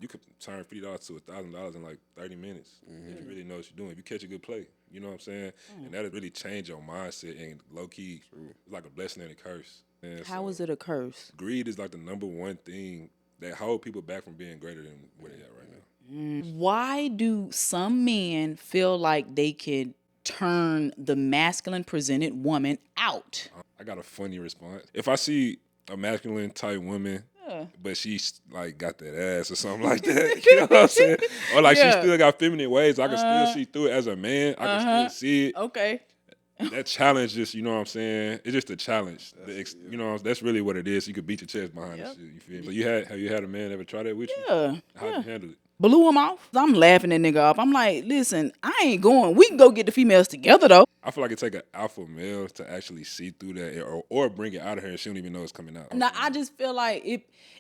you could turn $50 to $1,000 in like 30 minutes if you really know what you're doing. If you catch a good play, you know what I'm saying? And that'll really change your mindset and low key, it's like a blessing and a curse. And How so is it a curse? greed is like the number one thing that hold people back from being greater than where they at right now. Why do some men feel like they can turn the masculine presented woman out? I got a funny response. If I see a masculine type woman, but she's like got that ass or something like that, you know what I'm saying? Or like she Yeah. still got feminine ways, I can still see through it as a man. I can still see it. Okay. That challenge, just you know what I'm saying? It's just a challenge. You know, that's really what it is. You could beat your chest behind Yep. the shit. You feel me? So have you had a man ever try that with you? Yeah. How'd you handle it? Blew him off. I'm laughing that nigga off. I'm like, listen, I ain't going. We can go get the females together though. I feel like it take an alpha male to actually see through that, or bring it out of her and she don't even know it's coming out. Now I just feel like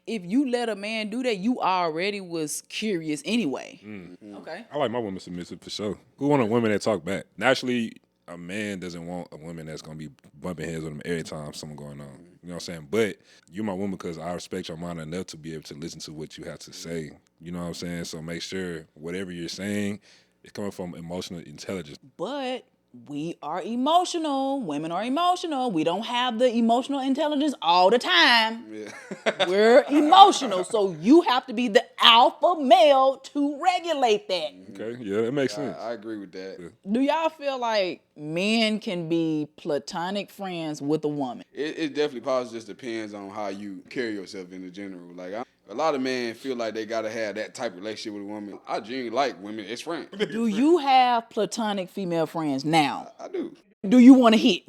if you let a man do that, you already was curious anyway. Okay. I like my woman submissive for sure. Who want a woman that talk back? Naturally, a man doesn't want a woman that's gonna be bumping heads with him every time something going on. You know what I'm saying? But you're my woman because I respect your mind enough to be able to listen to what you have to say. You know what I'm saying? So make sure whatever you're saying is coming from emotional intelligence. But we are emotional. Women are emotional. We don't have the emotional intelligence all the time. Yeah. We're emotional. So you have to be the alpha male to regulate that. Okay, yeah, that makes sense. I agree with that. Do y'all feel like men can be platonic friends with a woman? It definitely probably just depends on how you carry yourself in the general. Like a lot of men feel like they gotta have that type of relationship with a woman. I genuinely like women as friends. Do you have platonic female friends now? I do. Do you want to hit?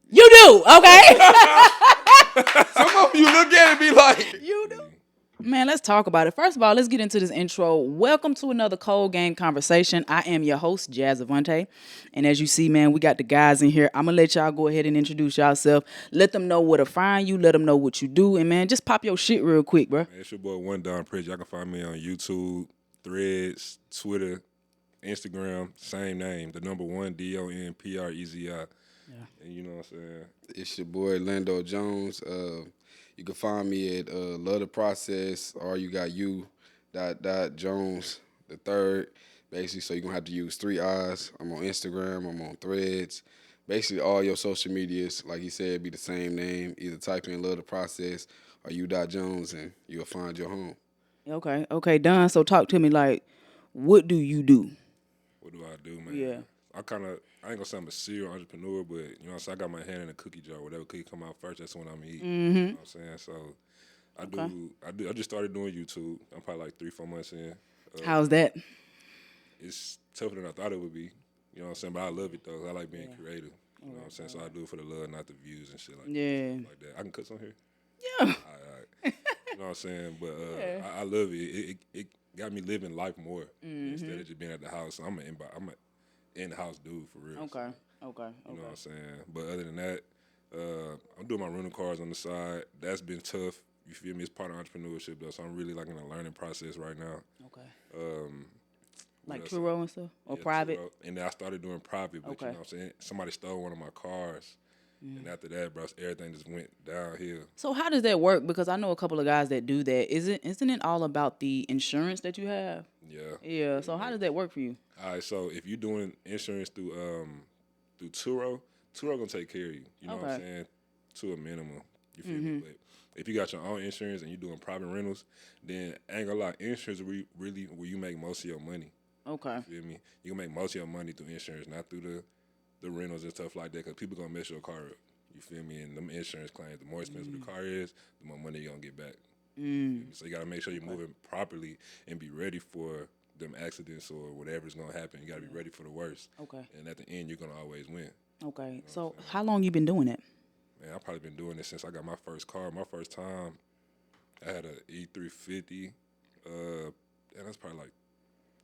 You do, okay? Some of them you look at it and be like, You do. Man, let's talk about it. First of all, let's get into this intro. Welcome to another Cold Game Conversation. I am your host, Jazz Avante. And as you see, man, we got the guys in here. I'm going to let y'all go ahead and introduce yourself. Let them know where to find you. Let them know what you do. And, man, just pop your shit real quick, bro. Man, it's your boy One Don Pritch. Y'all can find me on YouTube, Threads, Twitter, Instagram, same name. The number 1 DONPREZI. Yeah. And you know what I'm saying? it's your boy Lando Jones. You can find me at Love the Process, or you got Jones the third. Basically, so you're gonna have to use 3 I's. I'm on Instagram, I'm on Threads. Basically, all your social medias, like he said, be the same name. Either type in Love the Process or Jones, and you'll find your home. Okay, Don. So talk to me like, what do you do? What do I do, man? Yeah. I ain't gonna say I'm a serial entrepreneur, but you know what I'm saying? I got my hand in a cookie jar. Whatever cookie come out first, that's when I'm eating. You know what I'm saying? So I just started doing YouTube. I'm probably like 3-4 months in. How's that? It's tougher than I thought it would be. You know what I'm saying? But I love it though. I like being creative. You know what I'm saying? So I do it for the love, not the views and shit like Yeah. that. Like that. I can cut some here. Yeah. All right. You know what I'm saying? But I love it. It got me living life more instead of just being at the house. I'm an in-house dude for real. Okay. You know what I'm saying? But other than that, I'm doing my rental cars on the side. That's been tough. You feel me? It's part of entrepreneurship though, so I'm really like in a learning process right now. Okay. Like else? TURO and stuff? Or Yeah, private? TURO. And then I started doing private, but Okay. you know what I'm saying? Somebody stole one of my cars. And after that, bro, everything just went downhill. So how does that work? Because I know a couple of guys that do that. Isn't it all about the insurance that you have? Yeah. Yeah. So how does that work for you? All right, so if you're doing insurance through TURO gonna take care of you. You know what I'm Okay. saying? To a minimum. You feel me? But if you got your own insurance and you're doing private rentals, then I ain't gonna lie, insurance really where you make most of your money. Okay. You feel me? You can make most of your money through insurance, not through the rentals and stuff like that, because people gonna mess your car up. You feel me? And them insurance claims, the more expensive the car is, the more money you're gonna get back. So you gotta make sure you're moving properly and be ready for them accidents or whatever's gonna happen. You gotta be ready for the worst. Okay. And at the end, you're gonna always win. Okay. So how long you been doing it? Man, I've probably been doing this since I got my first car. My first time, I had a E350. And that's probably like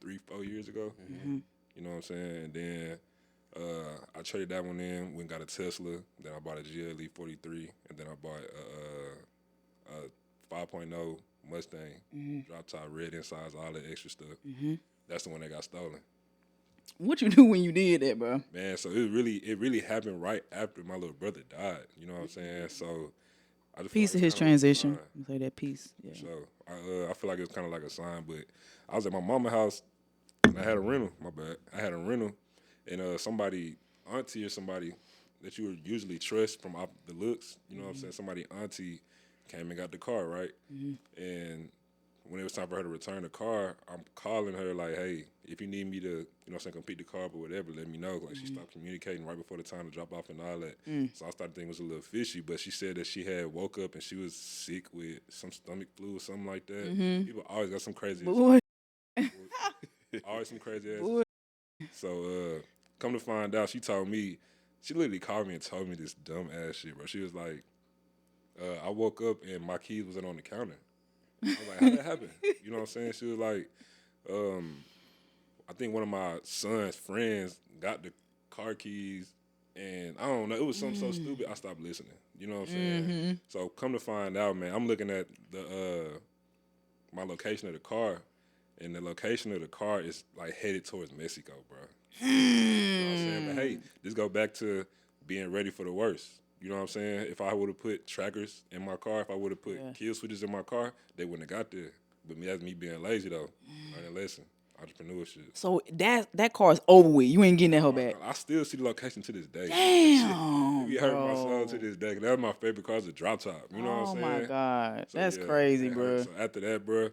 3-4 years ago. You know what I'm saying? And then I traded that one in, went and got a Tesla. Then I bought a GLE 43, and then I bought a 5.0 Mustang, drop top, red insides, all that extra stuff. That's the one that got stolen. What you do when you did that, bro? Man, so it really happened right after my little brother died. You know what I'm saying? So I just feel Piece like of his it's kinda like a transition. sign. Say that piece. Yeah. So I feel like it's kind of like a sign. But I was at my mama's house and I had a rental. My bad. I had a rental, and somebody, auntie or somebody that you would usually trust from the looks. You know what I'm saying? Somebody auntie came and got the car, right? And when it was time for her to return the car, I'm calling her like, hey, if you need me to, complete the car up or whatever, let me know. Like, she stopped communicating right before the time to drop off and all that. So I started thinking it was a little fishy, but she said that she had woke up and she was sick with some stomach flu or something like that. People always got some crazy Boy. always some crazy ass. Boy. So come to find out, she literally called me and told me this dumb ass shit, bro. She was like, I woke up and my keys wasn't on the counter. I was like, how'd that happen? You know what I'm saying? She was like, I think one of my son's friends got the car keys, and I don't know, it was something so stupid, I stopped listening. You know what I'm saying? So come to find out, man, I'm looking at the my location of the car, and the location of the car is like headed towards Mexico, bro. You know what I'm saying? But hey, this go back to being ready for the worst. You know what I'm saying? If I would have put trackers in my car, if I would have put kill switches in my car, they wouldn't have got there. But that's me being lazy though. Learning a lesson. Entrepreneurship. So that car is over with. You ain't getting that hoe back. I still see the location to this day. Damn, It be hurting my soul to this day. 'Cause that was my favorite car, a drop top. You know what I'm Oh saying? my God. So, That's yeah, crazy, it bro. hurt. So after that, bro.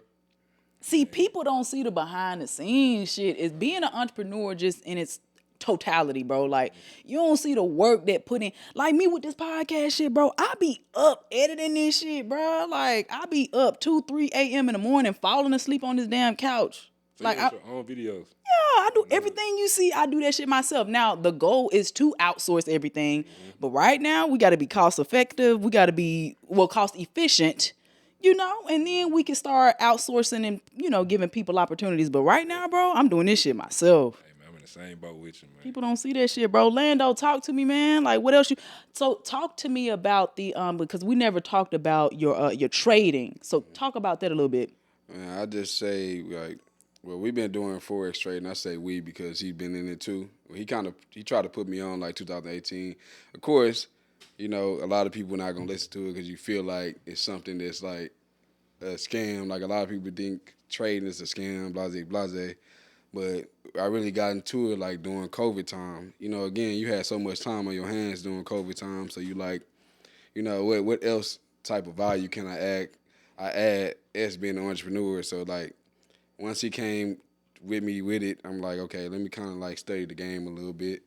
See, people don't see the behind the scenes shit. It's being an entrepreneur just in its totality, bro. Like, you don't see the work that put in. Like me with this podcast shit, bro. I be up editing this shit, bro. Like, I be up 2, 3 a.m. in the morning, falling asleep on this damn couch. So Like, you got your own videos. yeah, I do everything you see. I do that shit myself. Now, the goal is to outsource everything. But right now, we got to be cost effective. We got to be, cost efficient, and then we can start outsourcing and, giving people opportunities. But right now, bro, I'm doing this shit myself. Hey, man, I'm in the same boat with you, man. People don't see that shit, bro. Lando, talk to me, man. Like, what else So talk to me about the, because we never talked about your trading. So talk about that a little bit. Man, I just say like, well, we've been doing forex trading. I say we because he's been in it too. He tried to put me on like 2018. Of course, a lot of people not gonna listen to it because you feel like it's something that's like a scam. Like a lot of people think trading is a scam, blase blase. But I really got into it like during COVID time. Again, you had so much time on your hands during COVID time, so you like, what else type of value can I add as being an entrepreneur. So like once he came with me with it, I'm like, okay, let me kind of like study the game a little bit.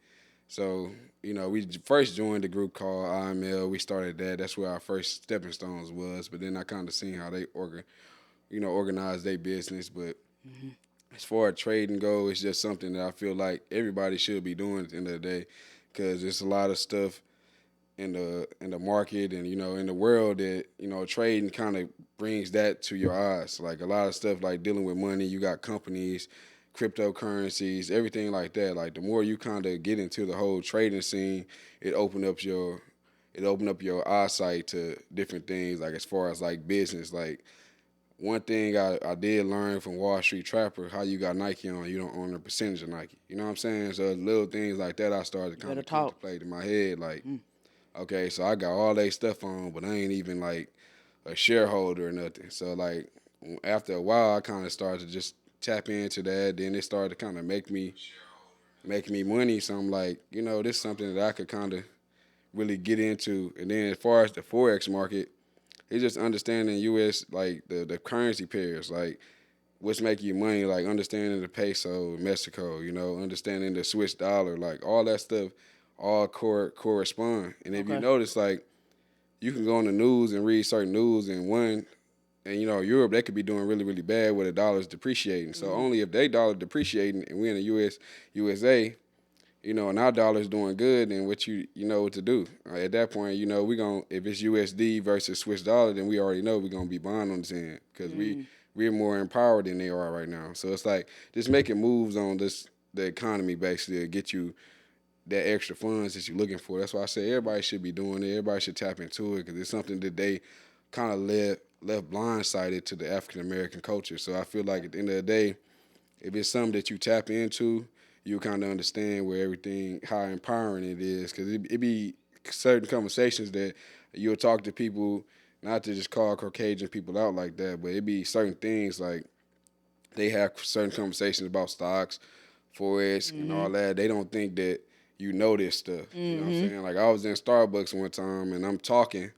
So, we first joined the group called IML. We started that. That's where our first stepping stones was. But then I kind of seen how they organize their business. But as far as trading go, it's just something that I feel like everybody should be doing at the end of the day, because there's a lot of stuff in the market and in the world that trading kind of brings that to your eyes. Like a lot of stuff like dealing with money, you got companies, cryptocurrencies, everything like that. Like the more you kind of get into the whole trading scene, it open up your eyesight to different things. Like as far as like business, like one thing I did learn from Wall Street Trapper, how you got Nike on, you don't own a percentage of Nike. You know what I'm saying? So little things like that I started to kind of contemplate in my head. Like, okay, so I got all that stuff on, but I ain't even like a shareholder or nothing. So like after a while, I kind of started to just tap into that. Then it started to kind of make me money. So I'm like, this is something that I could kind of really get into. And then as far as the forex market, it's just understanding U.S. like the currency pairs, like what's making you money, like understanding the peso, Mexico, understanding the Swiss dollar, like all that stuff, all correspond. And if you notice, like you can go on the news and read certain news and Europe, they could be doing really, really bad where the dollar's depreciating. So only if they dollar depreciating and we in the USA, and our dollar's doing good, then you know what to do. At that point, if it's USD versus Swiss dollar, then we already know we're gonna be buying on this end because we're more empowered than they are right now. So it's like just making moves on the economy basically to get you that extra funds that you're looking for. That's why I say everybody should be doing it. Everybody should tap into it because it's something that they kind of left blindsided to the African American culture. So I feel like at the end of the day, if it's something that you tap into, you kind of understand how empowering it is. Because it be certain conversations that you'll talk to people not to just call Caucasian people out like that, but it be certain things like they have certain conversations about stocks, forex, and all that. They don't think that you know this stuff. You know what I'm saying? Like I was in Starbucks one time and I'm talking,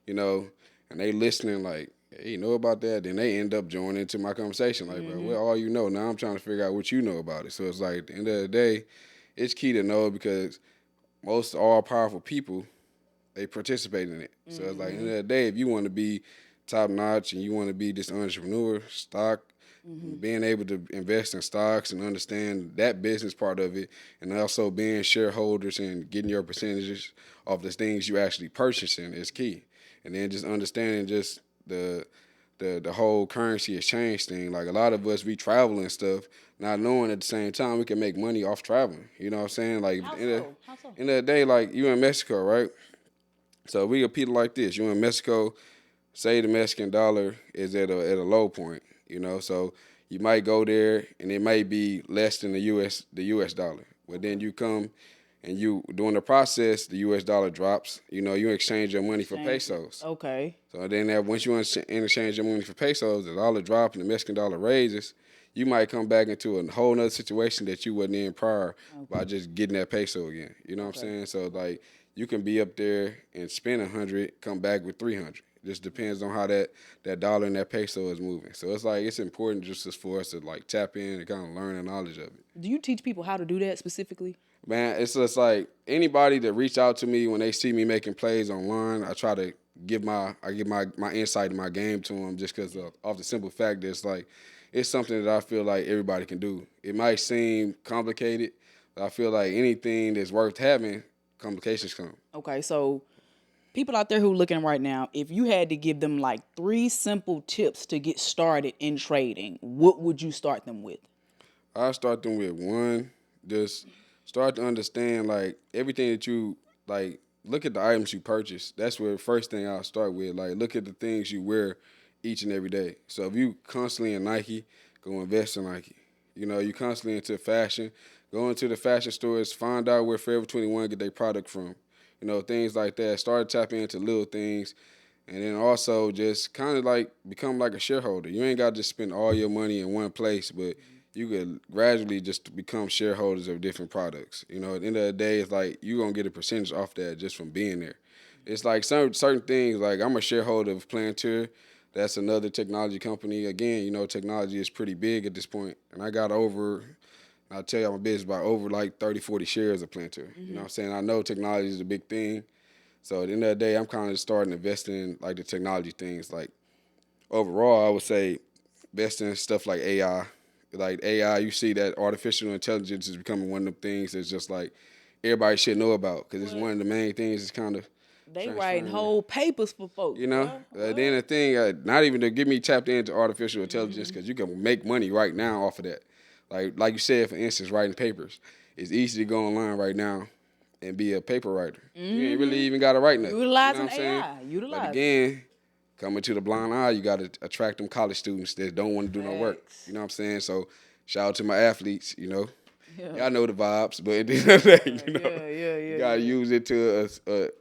you know, and they listening like, hey, you know about that? Then they end up joining into my conversation. Like, bro, what all you know? Now I'm trying to figure out what you know about it. So it's like at the end of the day, it's key to know because most all powerful people, they participate in it. So it's like at the end of the day, if you want to be top notch and you want to be this entrepreneur, being able to invest in stocks and understand that business part of it, and also being shareholders and getting your percentages of the things you actually purchasing is key. And then just understanding just the whole currency exchange thing. Like a lot of us, we travel and stuff, not knowing at the same time we can make money off traveling. You know what I'm saying? Like How in the, so? How so? in the day, like you in Mexico, right? So we repeat it like this: you in Mexico, say the Mexican dollar is at a low point, you know, so you might go there and it might be less than the US dollar. But then you come and you during the process, the US dollar drops. You know, you exchange your money for pesos. Okay. So then once you exchange your money for pesos, the dollar drop and the Mexican dollar raises, you might come back into a whole nother situation that you wasn't in prior by just getting that peso again. You know what I'm saying? So like you can be up there and spend 100, come back with 300. Just depends on how that dollar and that peso is moving. So it's like it's important just as for us to like tap in and kind of learn the knowledge of it. Do you teach people how to do that specifically? Man, it's just like anybody that reach out to me when they see me making plays online, I try to give my insight and my game to them just because of the simple fact that it's like it's something that I feel like everybody can do. It might seem complicated, but I feel like anything that's worth having, complications come. Okay, so people out there who looking right now, if you had to give them like 3 simple tips to get started in trading, what would you start them with? I start them with one, just start to understand like everything that you like. Look at the items you purchase. That's where the first thing I'll start with. Like look at the things you wear each and every day. So if you constantly in Nike, go invest in Nike. You know, you constantly into fashion, go into the fashion stores, find out where Forever 21 get their product from. You know, things like that. Start tapping into little things. And then also just kind of like become like a shareholder. You ain't got to just spend all your money in one place, but you could gradually just become shareholders of different products. You know, at the end of the day, it's like you're going to get a percentage off that just from being there. It's like certain things, like I'm a shareholder of Plantier. That's another technology company. Again, you know, technology is pretty big at this point. And I got I'll tell you, I'm a business by over like 30, 40 shares of Plantier. You know what I'm saying? I know technology is a big thing. So at the end of the day, I'm kind of starting to invest in like the technology things. Like overall, I would say invest in stuff like AI. Like AI, you see that artificial intelligence is becoming one of them things that's just like everybody should know about because it's one of the main things that's kind of They writing whole papers for folks. you know. Then the thing, not even to get me tapped into artificial intelligence because you can make money right now off of that. Like you said, for instance, writing papers. It's easy to go online right now and be a paper writer. You ain't really even got to write nothing. Utilizing you know what I'm saying? AI. Utilize. But again, coming to the blind eye, you got to attract them college students that don't want to do no work. Facts. You know what I'm saying? So shout out to my athletes, you know. Y'all know the vibes, but at the end of the day, you know, you gotta use it to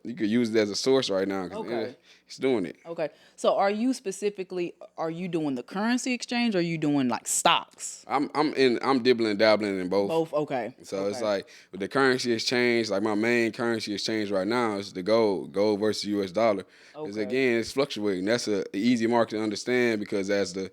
you could use it as a source right now because it's doing it. Okay. So are you doing the currency exchange or are you doing like stocks? I'm dibbling and dabbling in both. Both, okay. So it's like with the currency exchange, like my main currency exchange right now is the gold versus US dollar. Because again, it's fluctuating. That's an easy market to understand because as the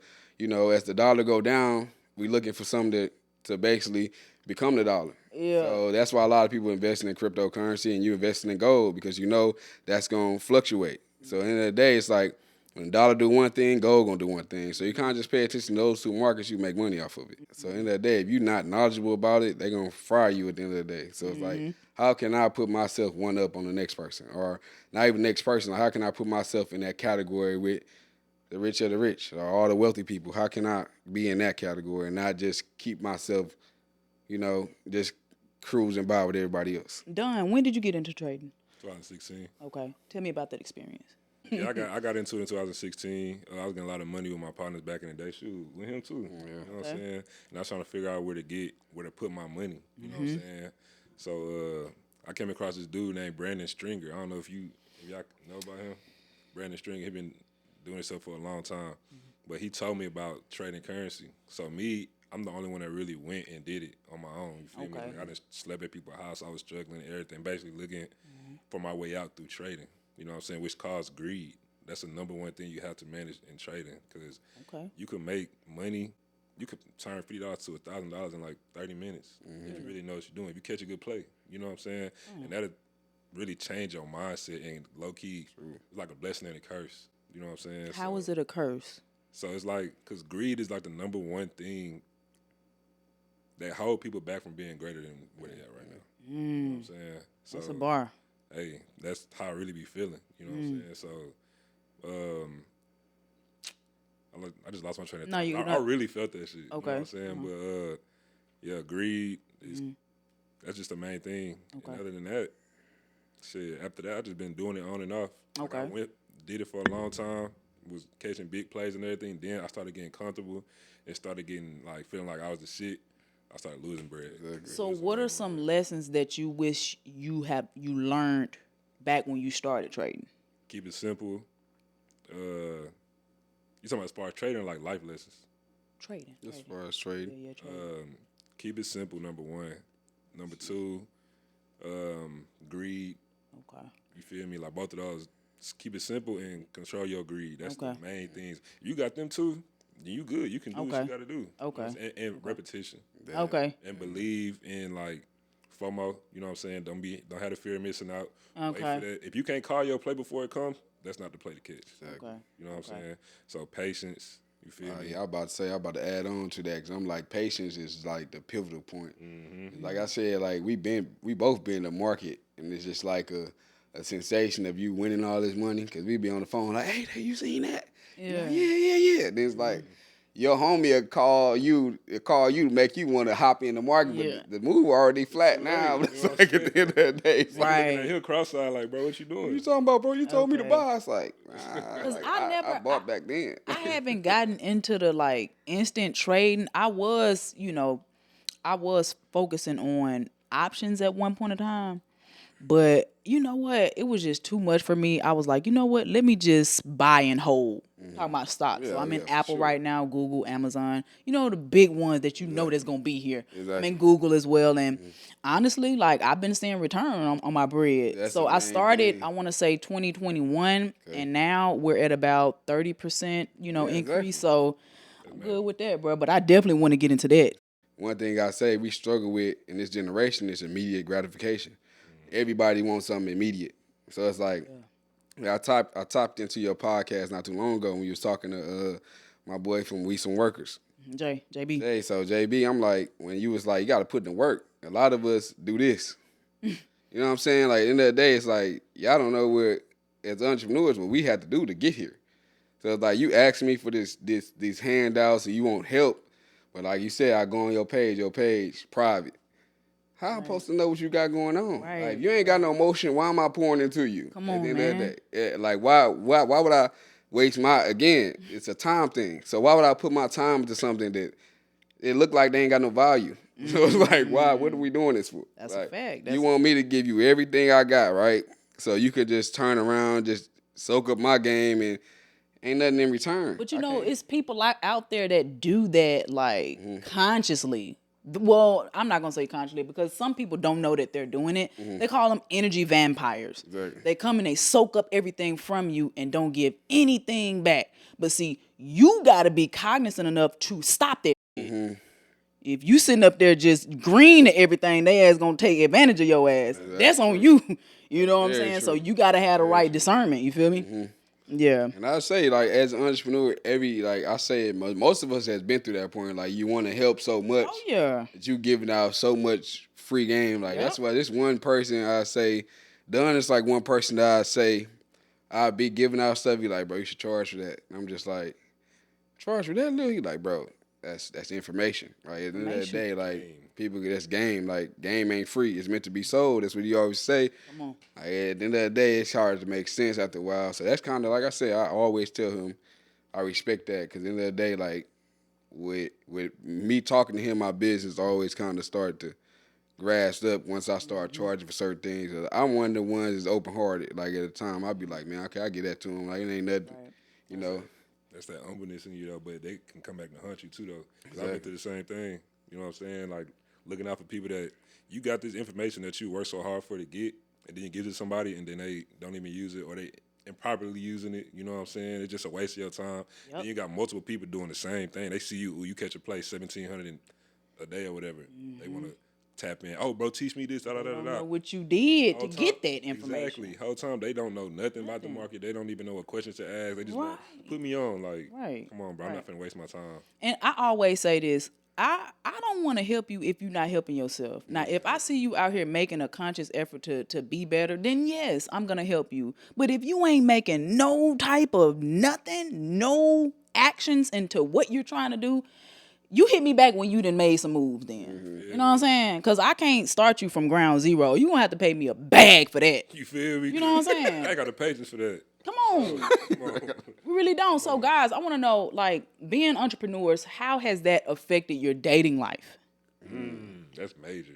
dollar go down, we looking for something to basically become the dollar. Yeah. So that's why a lot of people investing in cryptocurrency and you investing in gold because you know that's gonna fluctuate. So at the end of the day, it's like when the dollar do one thing, gold gonna do one thing. So you can't just pay attention to those two markets, you make money off of it. So at the end of the day, if you're not knowledgeable about it, they're gonna fry you at the end of the day. So it's like, how can I put myself one up on the next person? Or not even next person, how can I put myself in that category with the rich of the rich or all the wealthy people? How can I be in that category and not just keep myself, just cruising by with everybody else? Don, when did you get into trading? 2016. Okay. Tell me about that experience. Yeah, I got into it in 2016. I was getting a lot of money with my partners back in the day. Shoot, with him too. You know what I'm saying? And I was trying to figure out where to put my money. You know what I'm saying? So I came across this dude named Brandon Stringer. I don't know if y'all know about him. Brandon String, he been doing this stuff for a long time. But he told me about trading currency. So me, I'm the only one that really went and did it on my own. You feel me? Like, I just slept at people's house. I was struggling and everything, basically looking for my way out through trading. You know what I'm saying? Which caused greed. That's the number one thing you have to manage in trading, because you could make money. You could turn $50 to $1,000 in like 30 minutes if you really know what you're doing. If you catch a good play, you know what I'm saying? And that'll really change your mindset, and low key, it's like a blessing and a curse. You know what I'm saying? How is it a curse? So it's like, because greed is like the number one thing that hold people back from being greater than where they at right now. You know what I'm saying? So, That's a bar. hey, that's how I really be feeling. You know what I'm saying? So, I just lost my train of thought. I really felt that shit. Okay. You know what I'm saying? But yeah, greed is that's just the main thing. Okay. And other than that, shit, after that, I just been doing it on and off. Like, Okay. I did it for a long time, was catching big plays and everything. Then I started getting comfortable and started getting like feeling like I was the shit. I started losing bread. So what are some lessons that you wish you learned back when you started trading? Keep it simple. You talking about as far as trading, like life lessons? Trading. As far as trading. Yeah, trading. Keep it simple, number one. Number two, greed. Okay. You feel me? Like both of those, just keep it simple and control your greed. That's the Okay. main things. You got them too, then you good. You can do what you got to do. Okay. And repetition. Okay. And believe in like FOMO. You know what I'm saying? Don't have the fear of missing out. Wait Okay. for that. If you can't call your play before it comes, that's not the play to catch. Okay. You know what I'm saying? So patience. You feel me? Yeah, I'm about to add on to that, because I'm like, patience is like the pivotal point. Like I said, like we both been in the market, and it's just like a sensation of you winning all this money, because we be on the phone like, hey, you seen that? Yeah. Like, yeah. Then it's like your homie will call you to make you want to hop in the market, but the move already flat now. It's like at the end of the day, it's like, Right. He'll cross-eyed like, bro, what you doing? what you talking about, bro? You told me to Okay. buy. It's like, I bought back then. I haven't gotten into the like instant trading. I was focusing on options at one point in time. But you know what? It was just too much for me. I was like, you know what? Let me just buy and hold. Talking about stocks. So I'm in for Apple sure. right now, Google, Amazon. You know, the big ones that you know that's going to be here. Exactly. I'm in Google as well. And honestly, like I've been seeing return on my bread. That's So the I main started, thing. I want to say 2021. And now we're at about 30%, increase. exactly. So I'm good with that, bro. But I definitely want to get into that. One thing I say we struggle with in this generation is immediate gratification. Everybody wants something immediate. So it's like, I tapped into your podcast not too long ago when you was talking to my boy from We Some Workers. JB. Hey, so JB, I'm like, when you was like, you got to put in the work. A lot of us do this. You know what I'm saying? Like, at the end of the day, it's like, y'all don't know what, as entrepreneurs, what we had to do to get here. So it's like, you ask me for these handouts and you want help. But like you said, I go on your page, private. How I'm supposed to know what you got going on? Right. Like, if you ain't got no emotion, why am I pouring into you? Come At on, the end man. of the day. Yeah, like, why would I waste again, it's a time thing. So why would I put my time into something that it looked like they ain't got no value? So it's like, why? What are we doing this for? That's like, a fact. You want me to give you everything I got, right? So you could just turn around, just soak up my game, and ain't nothing in return. But it's people like out there that do that like consciously. Well, I'm not gonna say consciously because some people don't know that they're doing it. They call them energy vampires. Exactly. They come and they soak up everything from you and don't give anything back. But see, you gotta be cognizant enough to stop that. If you sitting up there just green to everything, they ass gonna take advantage of your ass. That's on you. You know what I'm Very saying? true. So you gotta have the right discernment. You feel me? Yeah. And I say, like, as an entrepreneur, most of us has been through that point. Like, you want to help so much Oh yeah. that you giving out so much free game. Like, that's why this one person I say, Dunn is like one person that I say, I'll be giving out stuff. He like, bro, you should charge for that. And I'm just like, charge for that? Little? He like, bro, that's information. Right? At the end of the day, like, people, that's game. Like, game ain't free. It's meant to be sold. That's what you always say. Come on. Like, at the end of the day, it's hard to make sense after a while. So that's kind of, like I said, I always tell him I respect that, because at the end of the day, like, with me talking to him, my business always kind of start to grasped up once I start charging for certain things. I'm one of the ones that's open hearted. Like at the time, I'd be like, man, okay, I get that to him. Like it ain't nothing, you know. That's that humbleness in you though, but they can come back and hunt you too though. Cause I've been Exactly. through the same thing. You know what I'm saying? Like looking out for people that you got this information that you work so hard for to get, and then you give it to somebody, and then they don't even use it, or they improperly using it. You know what I'm saying? It's just a waste of your time. Yep. Then you got multiple people doing the same thing. They see you catch a play 1,700 a day or whatever. They want to tap in. Oh, bro, teach me this. Da da I da don't da. know what you did to Whole time- get that information. Exactly. Whole time they don't know nothing about the market. They don't even know what questions to ask. They just want put me on. Like, Right. come on, bro. I'm not finna waste my time. And I always say this. I don't want to help you if you're not helping yourself. Now, if I see you out here making a conscious effort to be better, then yes, I'm going to help you. But if you ain't making no type of nothing, no actions into what you're trying to do, you hit me back when you done made some moves then. You know what I'm saying? Because I can't start you from ground zero. You going to have to pay me a bag for that. You feel me? You know what I'm saying? I ain't got the patience for that. Come on. Come on. We really don't. So, guys, I want to know, like, being entrepreneurs, how has that affected your dating life? That's major.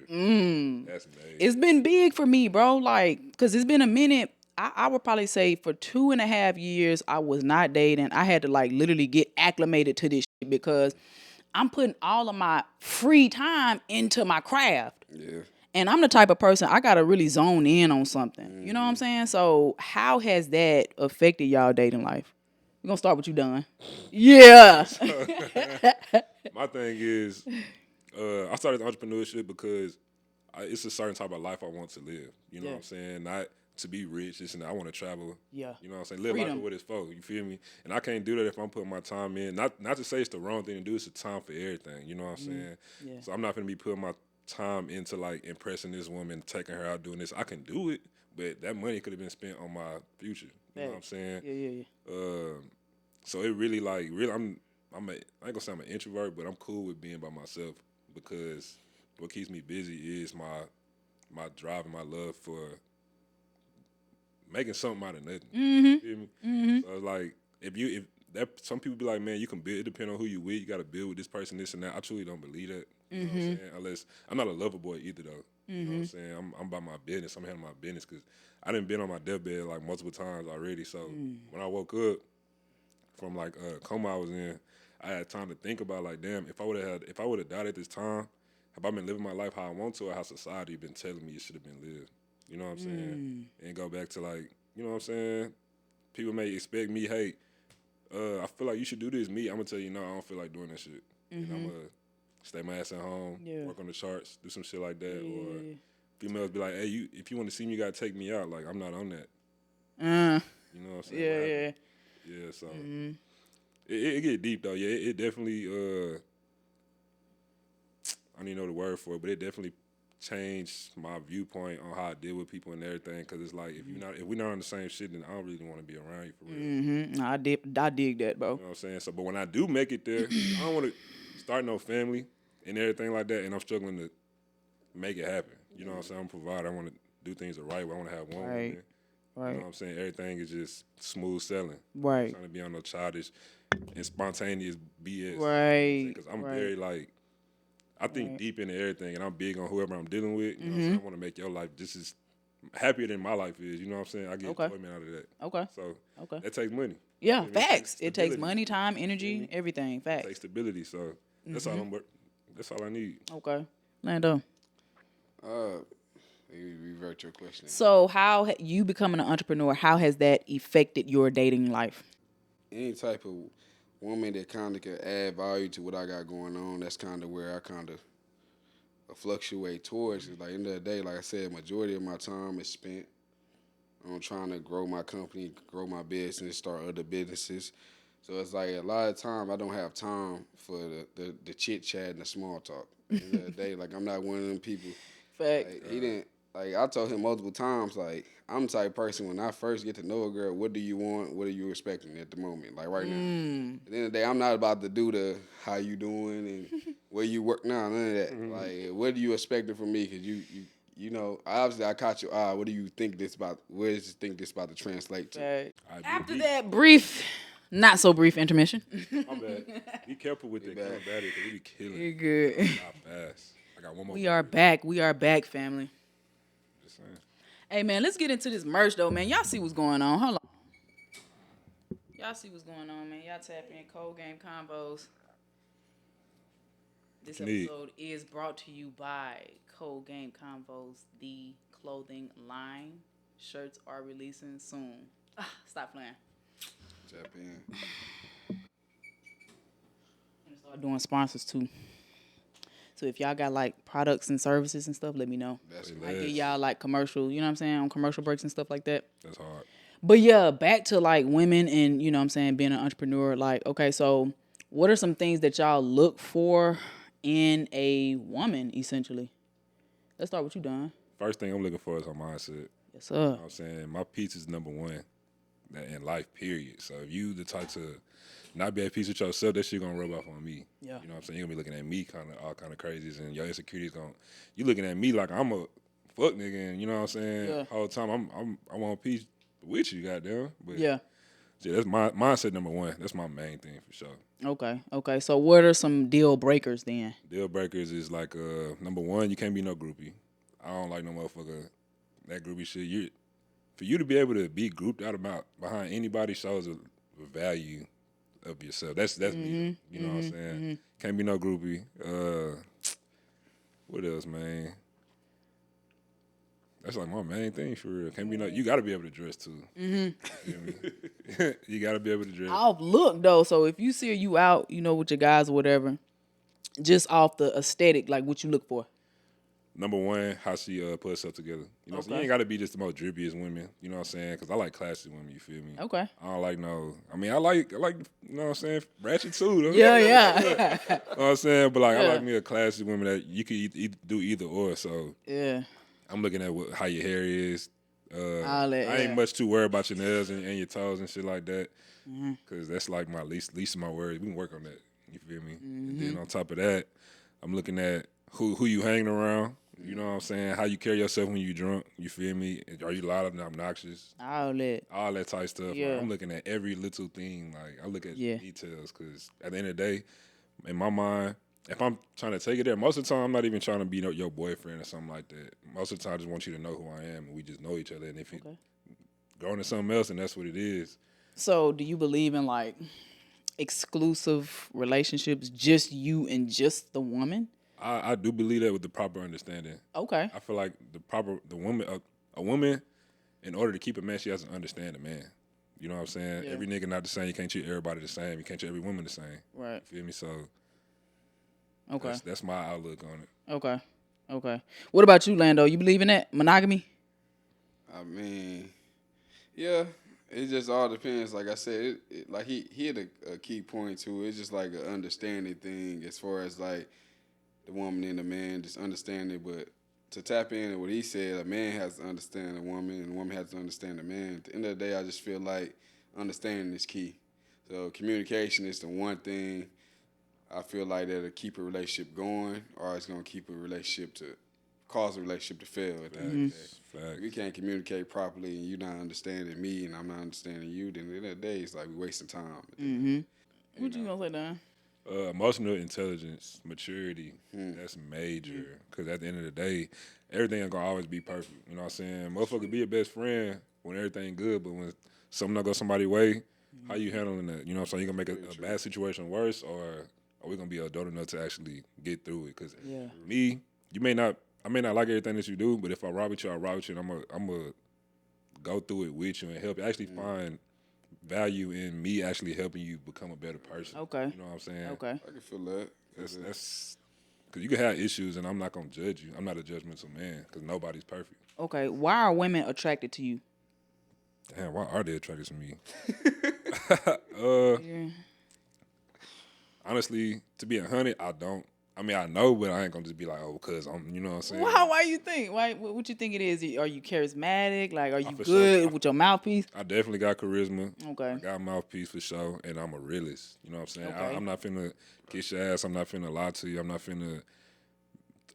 That's major. It's been big for me, bro. Like, because it's been a minute. I would probably say for 2.5 years, I was not dating. I had to, like, literally get acclimated to this shit because I'm putting all of my free time into my craft. Yeah. And I'm the type of person, I got to really zone in on something. You know what I'm saying? So how has that affected y'all dating life? We're going to start with you, Don. Yeah. My thing is, I started entrepreneurship because it's a certain type of life I want to live. You know what I'm saying? Not to be rich. Just, I want to travel. Yeah. You know what I'm saying? Live life for what it's for. You feel me? And I can't do that if I'm putting my time in. Not to say it's the wrong thing to do. It's a time for everything. You know what I'm saying? Yeah. So I'm not going to be putting my time into like impressing this woman, taking her out, doing this. I can do it, but that money could have been spent on my future. You know what I'm saying? Yeah. So it really I'm I ain't gonna say I'm an introvert, but I'm cool with being by myself because what keeps me busy is my drive and my love for making something out of nothing. You feel me? So it's like if that some people be like, man, you can build. It depends on who you with. You got to build with this person, this and that. I truly don't believe that. You know what I'm saying? Unless I'm not a lover boy either, though. You know what I'm saying? I'm about my business. I'm handling my business because I done been on my deathbed like multiple times already. So when I woke up from like coma I was in, I had time to think about like, damn, if I would have died at this time, have I been living my life how I want to, or how society been telling me it should have been lived? You know what I'm saying? And go back to like, you know what I'm saying? People may expect me, hey, I feel like you should do this. Me, I'm gonna tell you, no, I don't feel like doing that shit. And I'm gonna stay my ass at home, work on the charts, do some shit like that. Or females be like, hey, if you want to see me, you gotta take me out. Like, I'm not on that. You know what I'm saying? Yeah, so it get deep though. Yeah, it definitely I don't even know the word for it, but it definitely changed my viewpoint on how I deal with people and everything. Because it's like if we're not on the same shit, then I don't really want to be around you for real. I dig that, bro. You know what I'm saying? So, but when I do make it there, I don't want to start no family and everything like that, and I'm struggling to make it happen. You know what I'm saying? I'm a provider. I want to do things the right way. I want to have one woman. You know what I'm saying? Everything is just smooth selling. Right. I'm trying to be on no childish and spontaneous BS. Right. Because I'm very like, I think deep into everything, and I'm big on whoever I'm dealing with. You know what I'm saying? I want to make your life just as happier than my life is. You know what I'm saying? I get enjoyment out of that. Okay. So that takes money. Yeah, It facts. It takes stability. money, time, energy, everything. It Facts. takes stability. So that's all that's all I need. Okay. Lando. You revert your question. So how you becoming an entrepreneur, how has that affected your dating life? Any type of woman that kind of can add value to what I got going on, that's kind of where I kind of fluctuate towards. It's like, end of the day, like I said, majority of my time is spent on trying to grow my company, grow my business, start other businesses. So it's like a lot of time I don't have time for the chit chat and the small talk. At the end of the day, like I'm not one of them people. Facts. Like, he didn't. Like I told him multiple times, like I'm the type of person when I first get to know a girl, what do you want? What are you expecting at the moment? Like right now. At the end of the day, I'm not about to do the how you doing and where you work now. None of that. Like what are you expecting from me? Because you know, obviously I caught your eye. What do you think this about? Where does you think this about to translate to? Facts. All right, After that brief, not so brief intermission. My bad. Be careful with that coming back because we be killing. You're good. Not fast. I I got one more. We are back. We are back, family. Just saying. Hey, man, let's get into this merch, though, man. Y'all see what's going on. Hold on. Y'all see what's going on, man. Y'all tap in Cold Game Combos. This What you need? episode is brought to you by Cold Game Combos, the clothing line. Shirts are releasing soon. Stop playing. Tap in. I'm gonna start doing sponsors too. So if y'all got like products and services and stuff, let me know. That's Say I right. get less. y'all like commercial, you know what I'm saying, on commercial breaks and stuff like that. That's hard. But yeah, back to like women and you know what I'm saying, being an entrepreneur. Like, okay, so what are some things that y'all look for in a woman, essentially? Let's start with you, Don. First thing I'm looking for is her mindset. Yes, sir. You know what I'm saying? My peace is number one in life, period. So if you the type to not be at peace with yourself, that shit gonna rub off on me. Yeah. You know what I'm saying? You're gonna be looking at me all kind of crazies, and your insecurities you looking at me like I'm a fuck nigga, and you know what I'm saying? Yeah. Whole time I want peace with you, goddamn. But Yeah. yeah, that's my mindset number one. That's my main thing for sure. Okay. So what are some deal breakers then? Deal breakers is like number one, you can't be no groupie. I don't like no motherfucker that groupie shit. For you to be able to be grouped out about behind anybody shows a value of yourself. That's me. You know what I'm saying? Can't be no groupie. What else, man? That's like my main thing for real. Can't be no. You got to be able to dress too. You feel me? You got to be able to dress. Off look though, so if you see you out, you know, with your guys or whatever, just off the aesthetic, like what you look for. Number one, how she put herself together. You know, so you ain't got to be just the most drippiest women. You know what I'm saying? Because I like classy women. You feel me? Okay. I don't like no. I mean, I like. You know what I'm saying? Ratchet too. Though. Yeah. You know what I'm saying? But like, I Yeah. like me a classy woman that you could do either or. So Yeah. I'm looking at how your hair is. All that, I ain't yeah. much too worried about your nails and your toes and shit like that. Cause that's like my least of my worries. We can work on that. You feel me? And then on top of that, I'm looking at who you hanging around. You know what I'm saying? How you carry yourself when you drunk. You feel me? Are you loud and obnoxious? All that. All that type stuff. Yeah. Like, I'm looking at every little thing. Like I look at Yeah. details. Cause at the end of the day, in my mind, if I'm trying to take it there, most of the time I'm not even trying to be your boyfriend or something like that. Most of the time I just want you to know who I am and we just know each other. And if it grown to something else, and that's what it is. So do you believe in like exclusive relationships, just you and just the woman? I do believe that with the proper understanding. Okay. I feel like the woman, a woman, in order to keep a man, she has to understand the man. You know what I'm saying? Yeah. Every nigga not the same. You can't treat everybody the same. You can't treat every woman the same. Right. You feel me? So Okay. that's my outlook on it. Okay. What about you, Lando? You believe in that? Monogamy? I mean, yeah, it just all depends. Like I said, like he hit a key point too. It's just like an understanding thing as far as like the woman and the man, just understanding. But to tap into what he said, a man has to understand a woman, and the woman has to understand the man. At the end of the day, I just feel like understanding is key. So communication is the one thing I feel like that'll keep a relationship going, or it's gonna keep a relationship to cause a relationship to fail. At the end of the day. Facts. If we can't communicate properly and you're not understanding me and I'm not understanding you, then at the end of the day, it's like we're wasting time. What you gonna say, Don? Emotional intelligence, maturity, that's major. Because at the end of the day, everything ain't gonna always be perfect. You know what I'm saying? Motherfucker be your best friend when everything good, but when something not go somebody's way, how you handling that? You know what I'm saying? You gonna make a bad situation worse, or are we gonna be adult enough to actually get through it? Because me, I may not like everything that you do, but if I ride with you, I ride with you, and I'm gonna go through it with you and help you. Actually find value in me actually helping you become a better person. Okay. You know what I'm saying? Okay. I can feel that. That's because you can have issues, and I'm not gonna judge you. I'm not a judgmental man because nobody's perfect. Okay. Why are women attracted to you? Damn, why are they attracted to me? Yeah. Honestly, to be 100, I don't. I mean, I know, but I ain't gonna just be like, oh, cause I'm, you know what I'm saying? Why you think? Why? What you think it is? Are you charismatic? Like, are you for good sure. with your mouthpiece? I definitely got charisma. Okay. I got a mouthpiece for sure, and I'm a realist. You know what I'm saying? Okay. I'm not finna kiss your ass. I'm not finna lie to you. I'm not finna.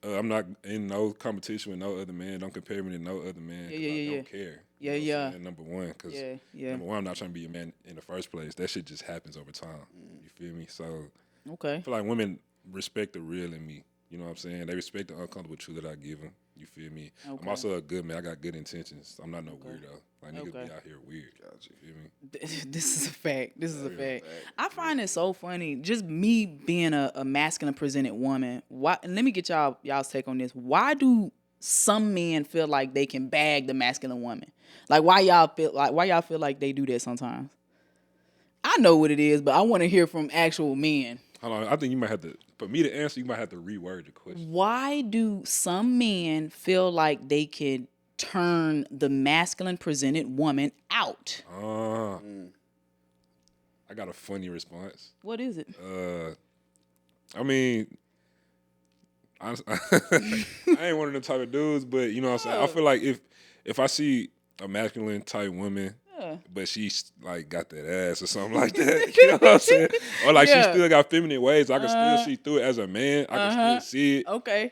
I'm not in no competition with no other man. Don't compare me to no other man. 'Cause I don't care. Yeah, You know what I'm yeah. saying? Number one, because Yeah. number one, I'm not trying to be a man in the first place. That shit just happens over time. You feel me? So Okay. I feel like women respect the real in me. You know what I'm saying? They respect the uncomfortable truth that I give them. You feel me? Okay. I'm also a good man. I got good intentions. I'm not no weirdo. Like niggas Okay. be out here weird. Gotcha. You feel me? This is a fact. This is a fact. fact. I find it so funny. Just me being a masculine presented woman. Why? And let me get y'all's take on this. Why do some men feel like they can bag the masculine woman? Like why y'all feel like they do that sometimes? I know what it is, but I want to hear from actual men. Hold on. I think you might have to, for me to answer, you might have to reword the question. Why do some men feel like they can turn the masculine presented woman out? I got a funny response. What is it? I mean, I ain't one of them type of dudes, but you know what I'm saying? I feel like if I see a masculine type woman, but she's like got that ass or something like that, you know what I'm saying? Or like she still got feminine ways, I can still see through it as a man. I can still see it. Okay.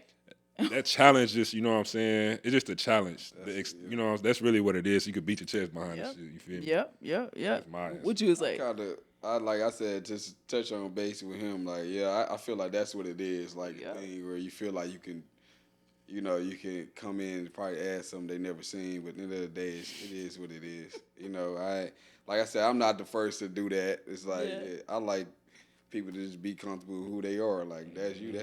That challenge just, you know what I'm saying? It's just a challenge. You know, that's really what it is. You could beat your chest behind the shit. You feel me? Yep. That's my answer. What you would say? Like I said, just touch on base with him. Like, yeah, I feel like that's what it is. Like, a thing where you feel like you can, you know, you can come in and probably add something they never seen, but at the end of the day, it is what it is. You know, like I said, I'm not the first to do that. It's like I like people to just be comfortable with who they are. Like that's you. You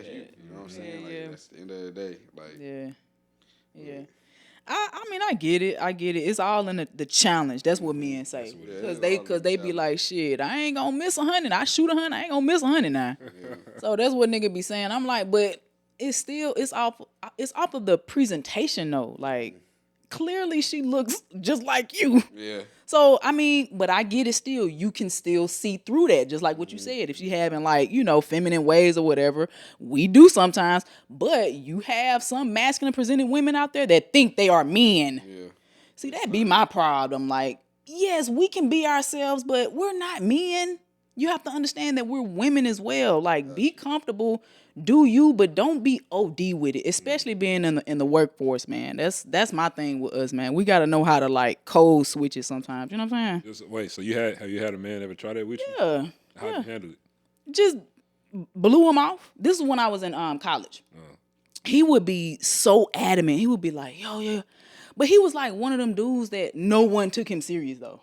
know what I'm saying? Like that's the end of the day. Like yeah. I mean, I get it. It's all in the challenge. That's what men say. Because they be like, shit, I ain't gonna miss 100. I shoot 100. I ain't gonna miss 100 now. So that's what nigga be saying. I'm like, but it's off of the presentation though. Like clearly she looks just like you. Yeah. So I mean, but I get it still. You can still see through that, just like what you said. If she having like, you know, feminine ways or whatever, we do sometimes. But you have some masculine presented women out there that think they are men. Yeah. See, that be my problem. Like, yes, we can be ourselves, but we're not men. You have to understand that we're women as well. Like, be comfortable, do you, but don't be OD with it. Especially being in the workforce, man. That's my thing with us, man. We gotta know how to like code switch it sometimes. You know what I'm saying? Wait, so have you had a man ever try that with you? Yeah. How'd you handle it? Just blew him off. This is when I was in college. He would be so adamant. He would be like, yo, yeah. But he was like one of them dudes that no one took him serious though.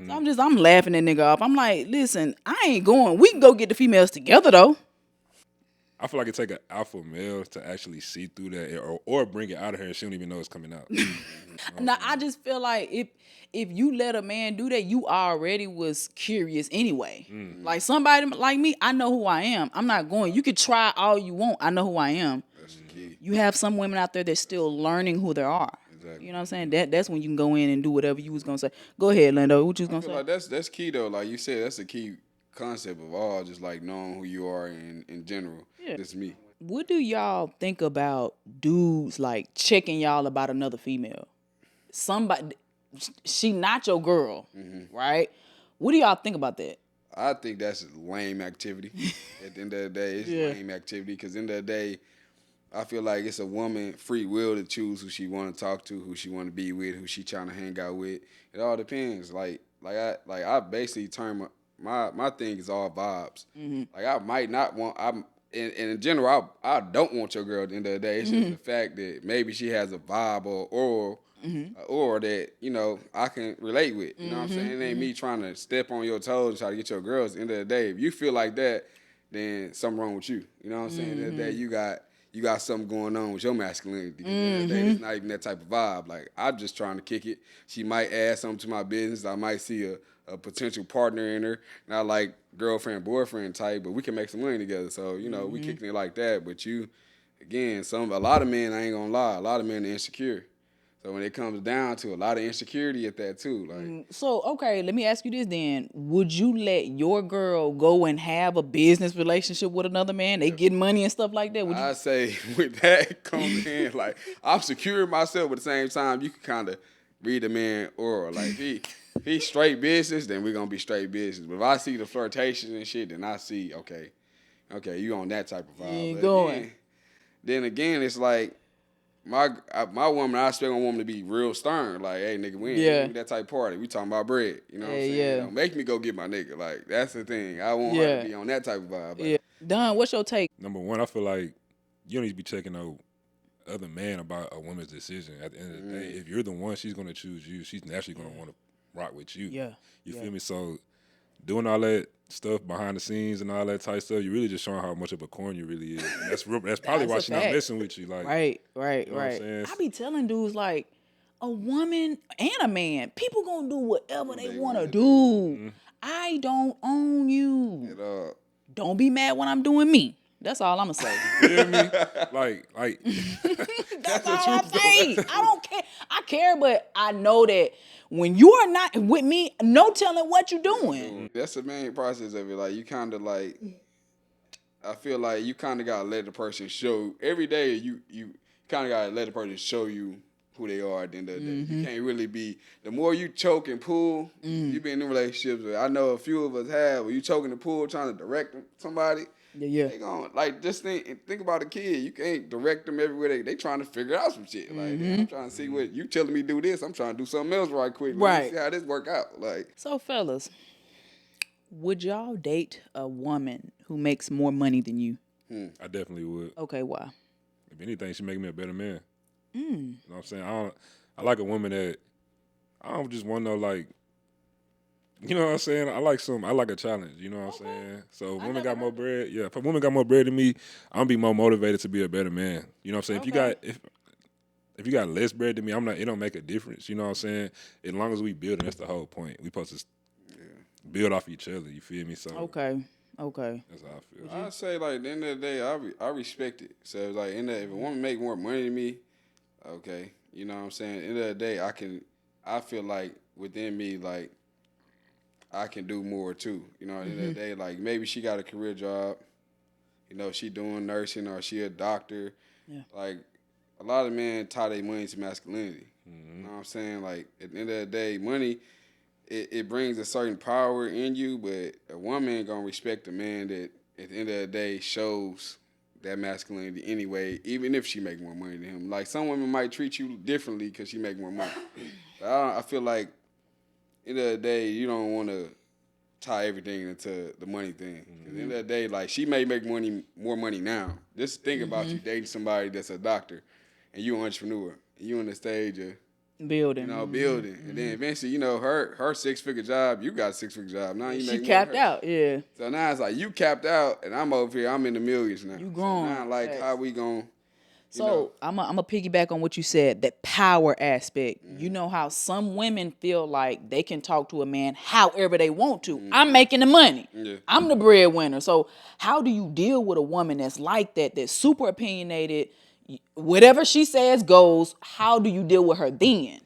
So I'm laughing that nigga off. I'm like, listen, I ain't going. We can go get the females together though. I feel like it take an alpha male to actually see through that or bring it out of her and she don't even know it's coming out. Now I just feel like if you let a man do that, you already was curious anyway. Like somebody like me, I know who I am. I'm not going. You could try all you want. I know who I am. That's the key. You have some women out there that's still learning who they are. Exactly. You know what I'm saying? That's when you can go in and do whatever you was gonna say. Go ahead, Lindo. What you was gonna say? Like that's key though. Like you said, that's the key concept of all. Just like knowing who you are in general. Yeah. That's me. What do y'all think about dudes like checking y'all about another female? Somebody, she not your girl, right? What do y'all think about that? I think that's lame activity. At the end of the day, it's lame activity because at the end of the day, I feel like it's a woman free will to choose who she want to talk to, who she want to be with, who she trying to hang out with. It all depends. I basically turn my thing is all vibes. Like I might not want in general I don't want your girl at the end of the day. It's just the fact that maybe she has a vibe or that, you know, I can relate with. You know what I'm saying? It ain't me trying to step on your toes and try to get your girls. At the end of the day, if you feel like that, then something wrong with you. You know what I'm saying? At the end of the day, you got something going on with your masculinity. At the end of the day, it's not even that type of vibe. Like, I'm just trying to kick it. She might add something to my business. I might see a potential partner in her. Not like girlfriend, boyfriend type, but we can make some money together. So, you know, we kicking it like that. But again, a lot of men, I ain't gonna lie, a lot of men are insecure. So when it comes down to a lot of insecurity at that too, like. So, okay, let me ask you this then. Would you let your girl go and have a business relationship with another man? They get money and stuff like that? Would you? I say with that comes in, like, I'm securing myself, but at the same time, you can kind of read the man aura. Like, if he's straight business, then we're going to be straight business. But if I see the flirtation and shit, then I see, okay, you on that type of vibe. You ain't going. Then again, it's like, my woman, I expect my woman to be real stern. Like, hey, nigga, we ain't that type of party. We talking about bread. You know what I'm saying? Don't make me go get my nigga. Like, that's the thing. I want her to be on that type of vibe. Like, Don, what's your take? Number one, I feel like you don't need to be checking no other man about a woman's decision. At the end of the day, if you're the one, she's gonna choose you. She's naturally gonna want to rock with you. Yeah. You feel me? So doing all that stuff behind the scenes and all that type stuff, you're really just showing how much of a corn you really is. And that's probably why That's a she's not fact. messing with you. Like, Right. know what I'm saying? I be telling dudes like a woman and a man, people gonna do whatever they want to do. I don't own you. Don't be mad when I'm doing me. That's all I'm gonna say. You feel me? Like That's all I'm saying. I don't care. I care, but I know that when you are not with me, no telling what you're doing. That's the main process of it. Like you kind of like, I feel like you kind of gotta let the person show every day. You kind of gotta let the person show you who they are at the end of the day. You can't really be. The more you choke and pull, you be in relationships. I know a few of us have. Where you choking and pull, trying to direct somebody. Yeah. They gon' like just think about a kid. You can't direct them everywhere. They trying to figure out some shit. Like I'm trying to see what you telling me do this. I'm trying to do something else right quick. Let me see how this work out. Like So, fellas, would y'all date a woman who makes more money than you? I definitely would. Okay, why? If anything, she make me a better man. You know what I'm saying? I like a woman that I don't just want no like. You know what I'm saying? I like a challenge. You know what I'm saying? So if a woman got more bread, if a woman got more bread than me, I'm gonna be more motivated to be a better man. You know what I'm saying? If you got less bread than me, it don't make a difference. You know what I'm saying? As long as we build, that's the whole point. We supposed to build off each other. You feel me? So Okay. that's how I feel. I say like at the end of the day, I respect it. So like if a woman make more money than me, okay, you know what I'm saying? At the end of the day, I feel like within me like I can do more too. You know, at the end of the day, like maybe she got a career job, you know, she doing nursing or she a doctor. Yeah. Like a lot of men tie their money to masculinity. You know what I'm saying? Like at the end of the day, money it brings a certain power in you, but a woman gonna respect a man that at the end of the day shows that masculinity anyway, even if she make more money than him. Like some women might treat you differently because she make more money. But I feel like end of the day, you don't want to tie everything into the money thing. At the end of the day, like she may make more money now. Just think about you dating somebody that's a doctor, and you an entrepreneur. And you on the stage of Building. building, and then eventually, her 6-figure job, you got a 6-figure job. Now you She make capped more than her. out, yeah. So now it's like you capped out, and I'm over here. I'm in the millions now. You grown. So now, like, Facts. how we gonna? So I'm a piggyback on what you said, that power aspect. You know how some women feel like they can talk to a man however they want to. I'm making the money. Yeah. I'm the breadwinner. So how do you deal with a woman that's like that, that's super opinionated? Whatever she says goes. How do you deal with her then?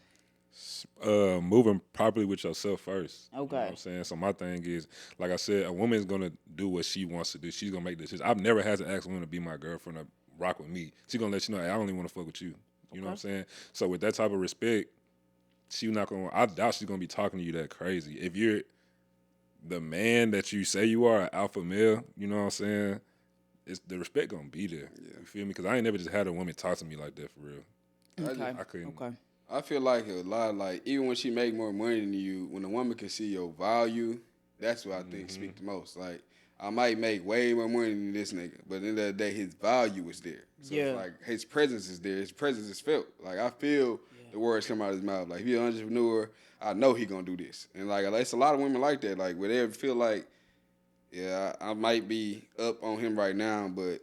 Moving properly with yourself first. You know Okay. what I'm saying? So my thing is, like I said, a woman's gonna do what she wants to do. She's gonna make decisions. I've never had to ask a woman to be my girlfriend or rock with me. She's gonna let you know, hey, I only want to fuck with you. You know what I'm saying? So with that type of respect, I doubt she's gonna be talking to you that crazy. If you're the man that you say you are, an alpha male, you know what I'm saying? The respect gonna be there. Yeah. You feel me? Because I ain't never just had a woman talk to me like that for real. Okay. I couldn't. Okay. I feel like a lot of like even when she make more money than you, when a woman can see your value, that's what I think speak the most. Like I might make way more money than this nigga, but at the end of the day, his value is there. So it's like his presence is there. His presence is felt. Like I feel the words come out of his mouth. Like if he's an entrepreneur, I know he gonna do this. And like it's a lot of women like that. Like where they feel like, yeah, I might be up on him right now, but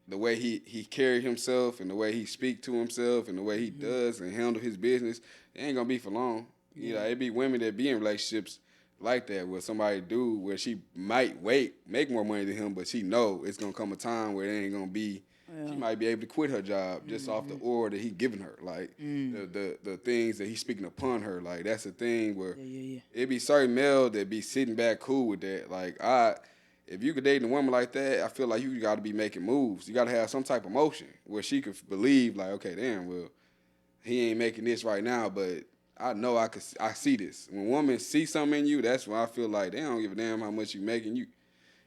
the way he carry himself and the way he speak to himself and the way he does and handle his business, it ain't gonna be for long. You know, it be women that be in relationships like that where somebody do where she might make more money than him, but she know it's gonna come a time where it ain't gonna be. She might be able to quit her job just off the aura that he giving her, like the things that he's speaking upon her. Like that's the thing where it be certain male that be sitting back cool with that. Like if you could date a woman like that, I feel like you got to be making moves. You got to have some type of motion where she could believe, like, okay, damn, well, he ain't making this right now, but I know I see this. When women see something in you, that's when I feel like they don't give a damn how much you making.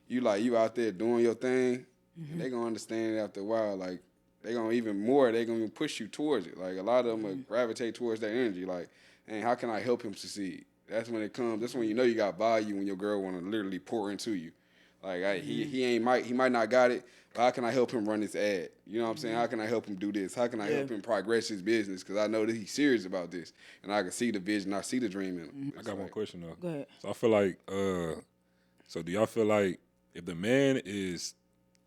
You out there doing your thing, and they gonna understand it after a while. Like they gonna even push you towards it. Like a lot of them will gravitate towards that energy. Like, hey, how can I help him succeed? That's when it comes. That's when you know you got value when your girl want to literally pour into you. Like he might not got it, How can I help him run his ad? You know what I'm saying? How can I help him do this? How can I help him progress his business? Because I know that he's serious about this, and I can see the vision, I see the dream in him. I got one question though. Go ahead. So I feel like, so do y'all feel like if the man is,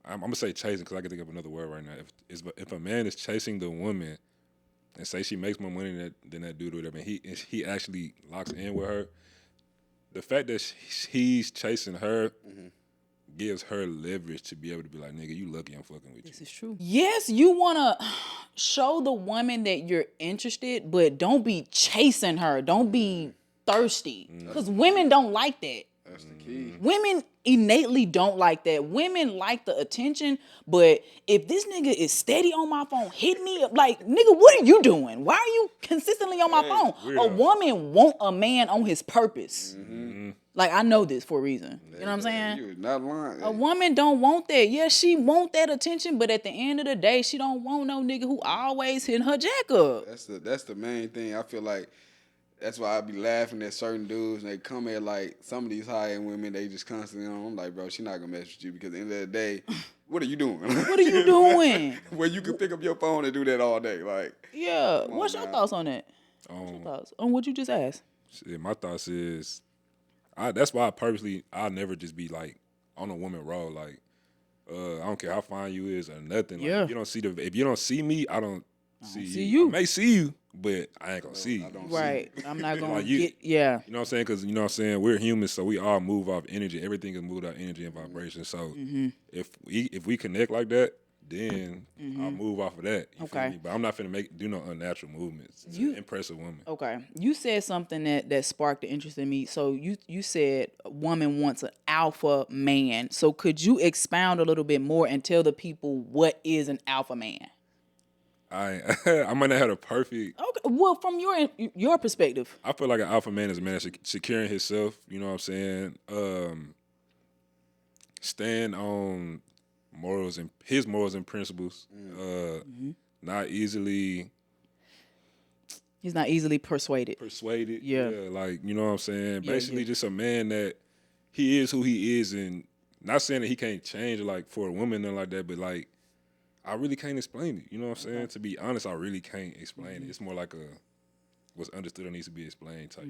I'm gonna say chasing because I can think of another word right now. If a man is chasing the woman, and say she makes more money than that dude or whatever, and he actually locks in with her, the fact that he's chasing her gives her leverage to be able to be like, nigga, you lucky I'm fucking with you. This is true. Yes, you want to show the woman that you're interested, but don't be chasing her. Don't be thirsty. Because women don't like that. That's the key. Women innately don't like that. Women like the attention, but if this nigga is steady on my phone, hit me up, like, nigga, what are you doing? Why are you consistently on my phone? weirdo. A woman want a man on his purpose. Like, I know this for a reason. You know what I'm saying? You're not lying. A woman don't want that. Yeah, she want that attention, but at the end of the day, she don't want no nigga who always hitting her jack up. That's the main thing. I feel like that's why I be laughing at certain dudes and they come at like some of these high-end women, they just constantly on. I'm like, bro, she not gonna mess with you because at the end of the day, what are you doing? What are you doing? Where you can pick up your phone and do that all day. Like, Yeah. What's your thoughts on that? What's your thoughts on what you just asked? Shit, my thoughts is, that's why I'll never just be like on a woman roll. Like, I don't care how fine you is or nothing. Like, Yeah. if you don't see me, I don't see see you. you. I may see you, but I ain't gonna see you. Right. I'm not gonna Like you- get. Yeah. You know what I'm saying? Because, you know what I'm saying, we're humans, so we all move off energy. Everything is moved off energy and vibration. So if we connect like that, then I'll move off of that. You feel Okay. me? But I'm not finna do no unnatural movements to impress a woman. Okay. You said something that sparked the interest in me. So you said a woman wants an alpha man. So could you expound a little bit more and tell the people what is an alpha man? I might not have a perfect. Okay. Well, from your perspective. I feel like an alpha man is a man that's securing himself. You know what I'm saying? Stand on his morals and principles. Not easily He's not easily persuaded. persuaded. Yeah. Like, you know what I'm saying? Yeah, Basically, yeah. just a man that he is who he is, and not saying that he can't change like for a woman and like that, but like I really can't explain it. You know what I'm saying? To be honest, I really can't explain it. It's more like what's understood or needs to be explained type.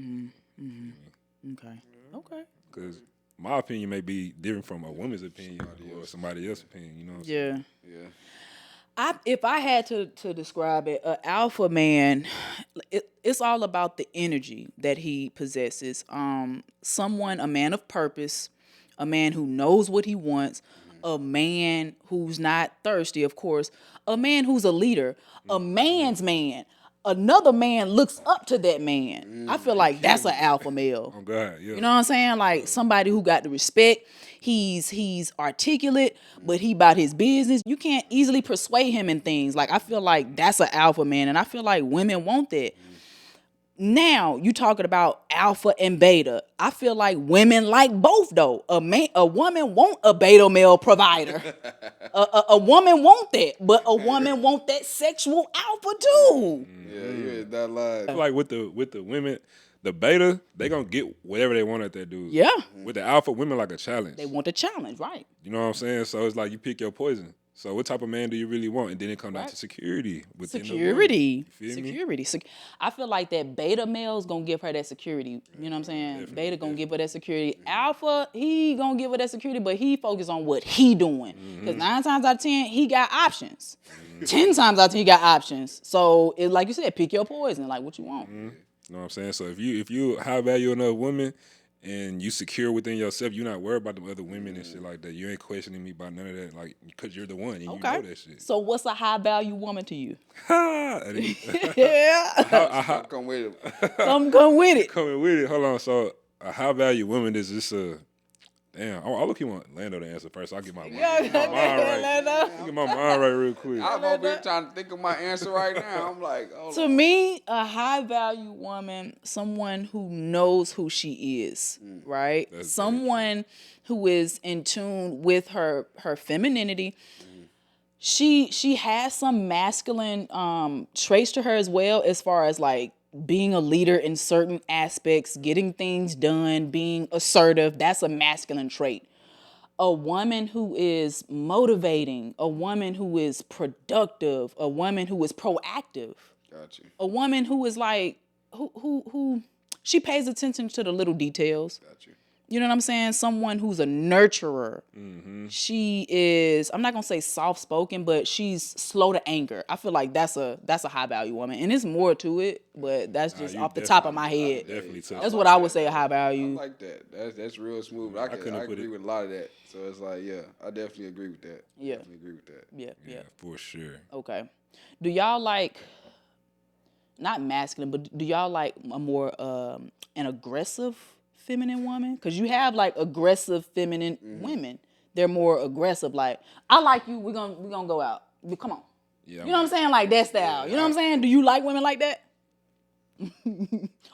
Okay. Okay. Because my opinion may be different from a woman's opinion or somebody else's opinion. You know what I'm saying? Yeah. If I had to describe it, an alpha man, it's all about the energy that he possesses. A man of purpose, a man who knows what he wants, a man who's not thirsty, of course, a man who's a leader, a man's man. Another man looks up to that man. I feel like that's an alpha male. Oh God, yeah. You know what I'm saying? Like somebody who got the respect. He's articulate, but he about his business. You can't easily persuade him in things. Like I feel like that's an alpha man, and I feel like women want that. Now you talking about alpha and beta. I feel like women like both though. A woman want a beta male provider. a woman want that, but a woman want that sexual alpha too. Yeah, you ain't that lie. I feel like with the women, the beta, they gonna get whatever they want at that dude. Yeah, With the alpha, women like a challenge. they want a challenge, right? You know what I'm saying? So it's like you pick your poison. So what type of man do you really want? And then it comes down to security. Within the woman. Security. You feel me? Security. I feel like that beta male's gonna give her that security. You know what I'm saying? Beta gonna give her that security. Alpha, he gonna give her that security, but he focus on what he doing. Because 9 times out of 10, he got options. 10 times out of 10, he got options. So it, like you said, pick your poison, like what you want. You know what I'm saying? So if you high value another woman and you secure within yourself, you're not worried about the other women and shit like that. You ain't questioning me about none of that, like, because you're the one and you know that shit. So what's a high value woman to you? Yeah. Come with it. Come with it. Coming with it. Hold on. So a high value woman is just damn. I look, you want Lando to answer first. I'll get my mind right. I'll get my mind right real quick. I'm over here trying to think of my answer right now. I'm like, oh. To me, a high value woman, someone who knows who she is, right? That's Someone who is in tune with her femininity. She has some masculine traits to her as well, as far as like being a leader in certain aspects, getting things done, being assertive. That's a masculine trait. a woman who is motivating, a woman who is productive, a woman who is proactive, Got you. a woman who is like, who she pays attention to the little details. Got you. You know what I'm saying? Someone who's a nurturer. She is, I'm not gonna say soft spoken, but she's slow to anger. I feel like that's a high value woman, and there's more to it, but that's just you off the top of my definitely- head. Definitely took That's it. what I would say a high I value. like that. That's real smooth. I couldn't put agree it- with a lot of that. So it's like, yeah, I definitely agree with that. Yeah. Definitely agree with that. Yeah. Yeah, for sure. Okay. Do y'all like, not masculine, but do y'all like a more an aggressive feminine woman? Because you have like aggressive feminine women. They're more aggressive. Like, I like you. We're gonna go out. But come on. Yeah, You know what I'm saying? Like that style. You know what I'm saying? Do you like women like that?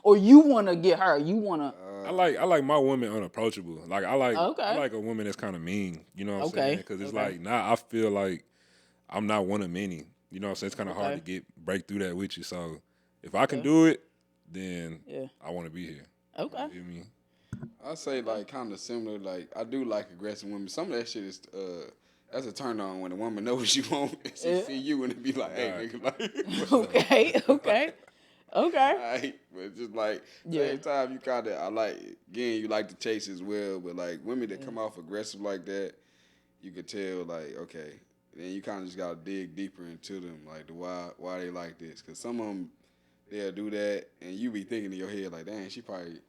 Or you want to get her? You want to? I like my woman unapproachable. Like I like Okay. a woman that's kind of mean. You know what I'm Okay. saying? Because it's like now I feel like I'm not one of many. You know what I'm saying? It's kind of hard Okay. to break through that with you. So if I can do it, then Yeah. I want to be here. Okay. You feel me? I say like kind of similar. Like I do like aggressive women. Some of that shit is that's a turn on when a woman knows what she want and she see you and it be like, hey nigga, like Okay. Okay. Okay. Right, but just like Yeah. same time you kind of I like again you like to chase as well, but like women that come off aggressive like that, you could tell like okay, then you kind of just gotta dig deeper into them like the why they like this, cause some of them they'll do that and you be thinking in your head like dang she probably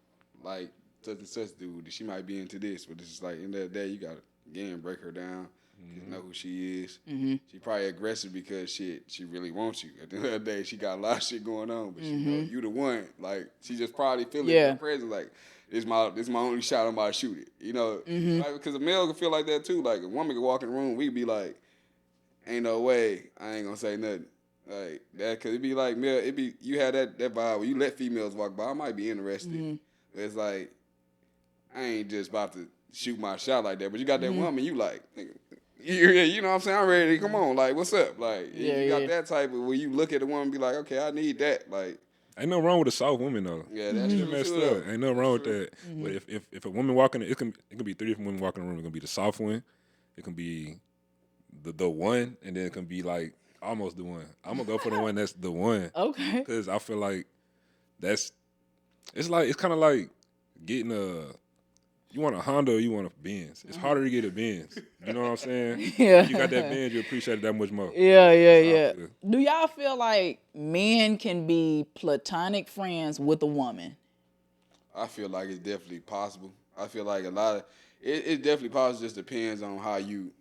like such and such dude, she might be into this, but it's just like in that day you gotta again break her down. You know who she is. She probably aggressive because she really wants you. At the end of the day, she got a lot of shit going on, but she know you the one. Like she just probably feeling Yeah. your presence. Like this my only shot. I'm about to shoot it. You know, like, because a male can feel like that too. Like a woman can walk in the room, we be like, ain't no way I ain't gonna say nothing. Like that, cause it be like male. It be you have that vibe where you let females walk by. I might be interested. But it's like I ain't just about to shoot my shot like that. But you got that woman, you like. Nigga, you know what I'm saying? I'm ready. Come on, like, what's up? Like, you got that type of where you look at the woman and be like, okay, I need that. Like, Ain't nothing wrong with a soft woman though. yeah, that's Shit true messed too, up. though. Ain't nothing wrong with that. But if a woman walking, it can be three different women walking in the room. It can be the soft one. It can be the one, and then it can be like almost the one. I'm gonna go for the one that's the one. Okay. Because I feel like it's kind of like getting you want a Honda or you want a Benz. It's harder to get a Benz. You know what I'm saying? Yeah. You got that Benz, you appreciate it that much more. Yeah. how I Yeah. feel. Do y'all feel like men can be platonic friends with a woman? I feel like it's definitely possible. I feel like a lot of it's definitely possible. Just depends on how you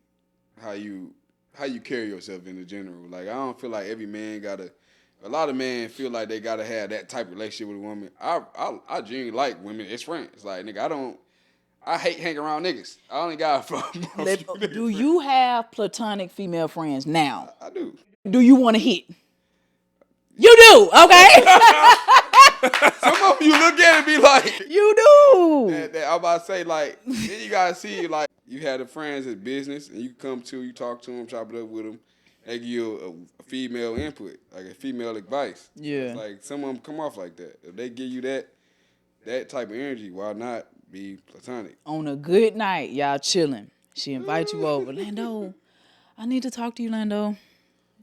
carry yourself in the general. Like I don't feel like every man gotta. A lot of men feel like they gotta have that type of relationship with a woman. I genuinely like women as friends. Like nigga, I hate hanging around niggas. I only got Do you have platonic female friends now? I do. Do you want to hit? You do, okay? Some of them you look at it and be like, You do. I'm about to say like, then you gotta see like you had the friends as business and you come to, you talk to them, chop it up with them. They give you a female input, like a female advice. Yeah. It's like some of them come off like that. If they give you that type of energy, why not be platonic? On a good night, y'all chilling. She invites you over. Lando, I need to talk to you, Lando.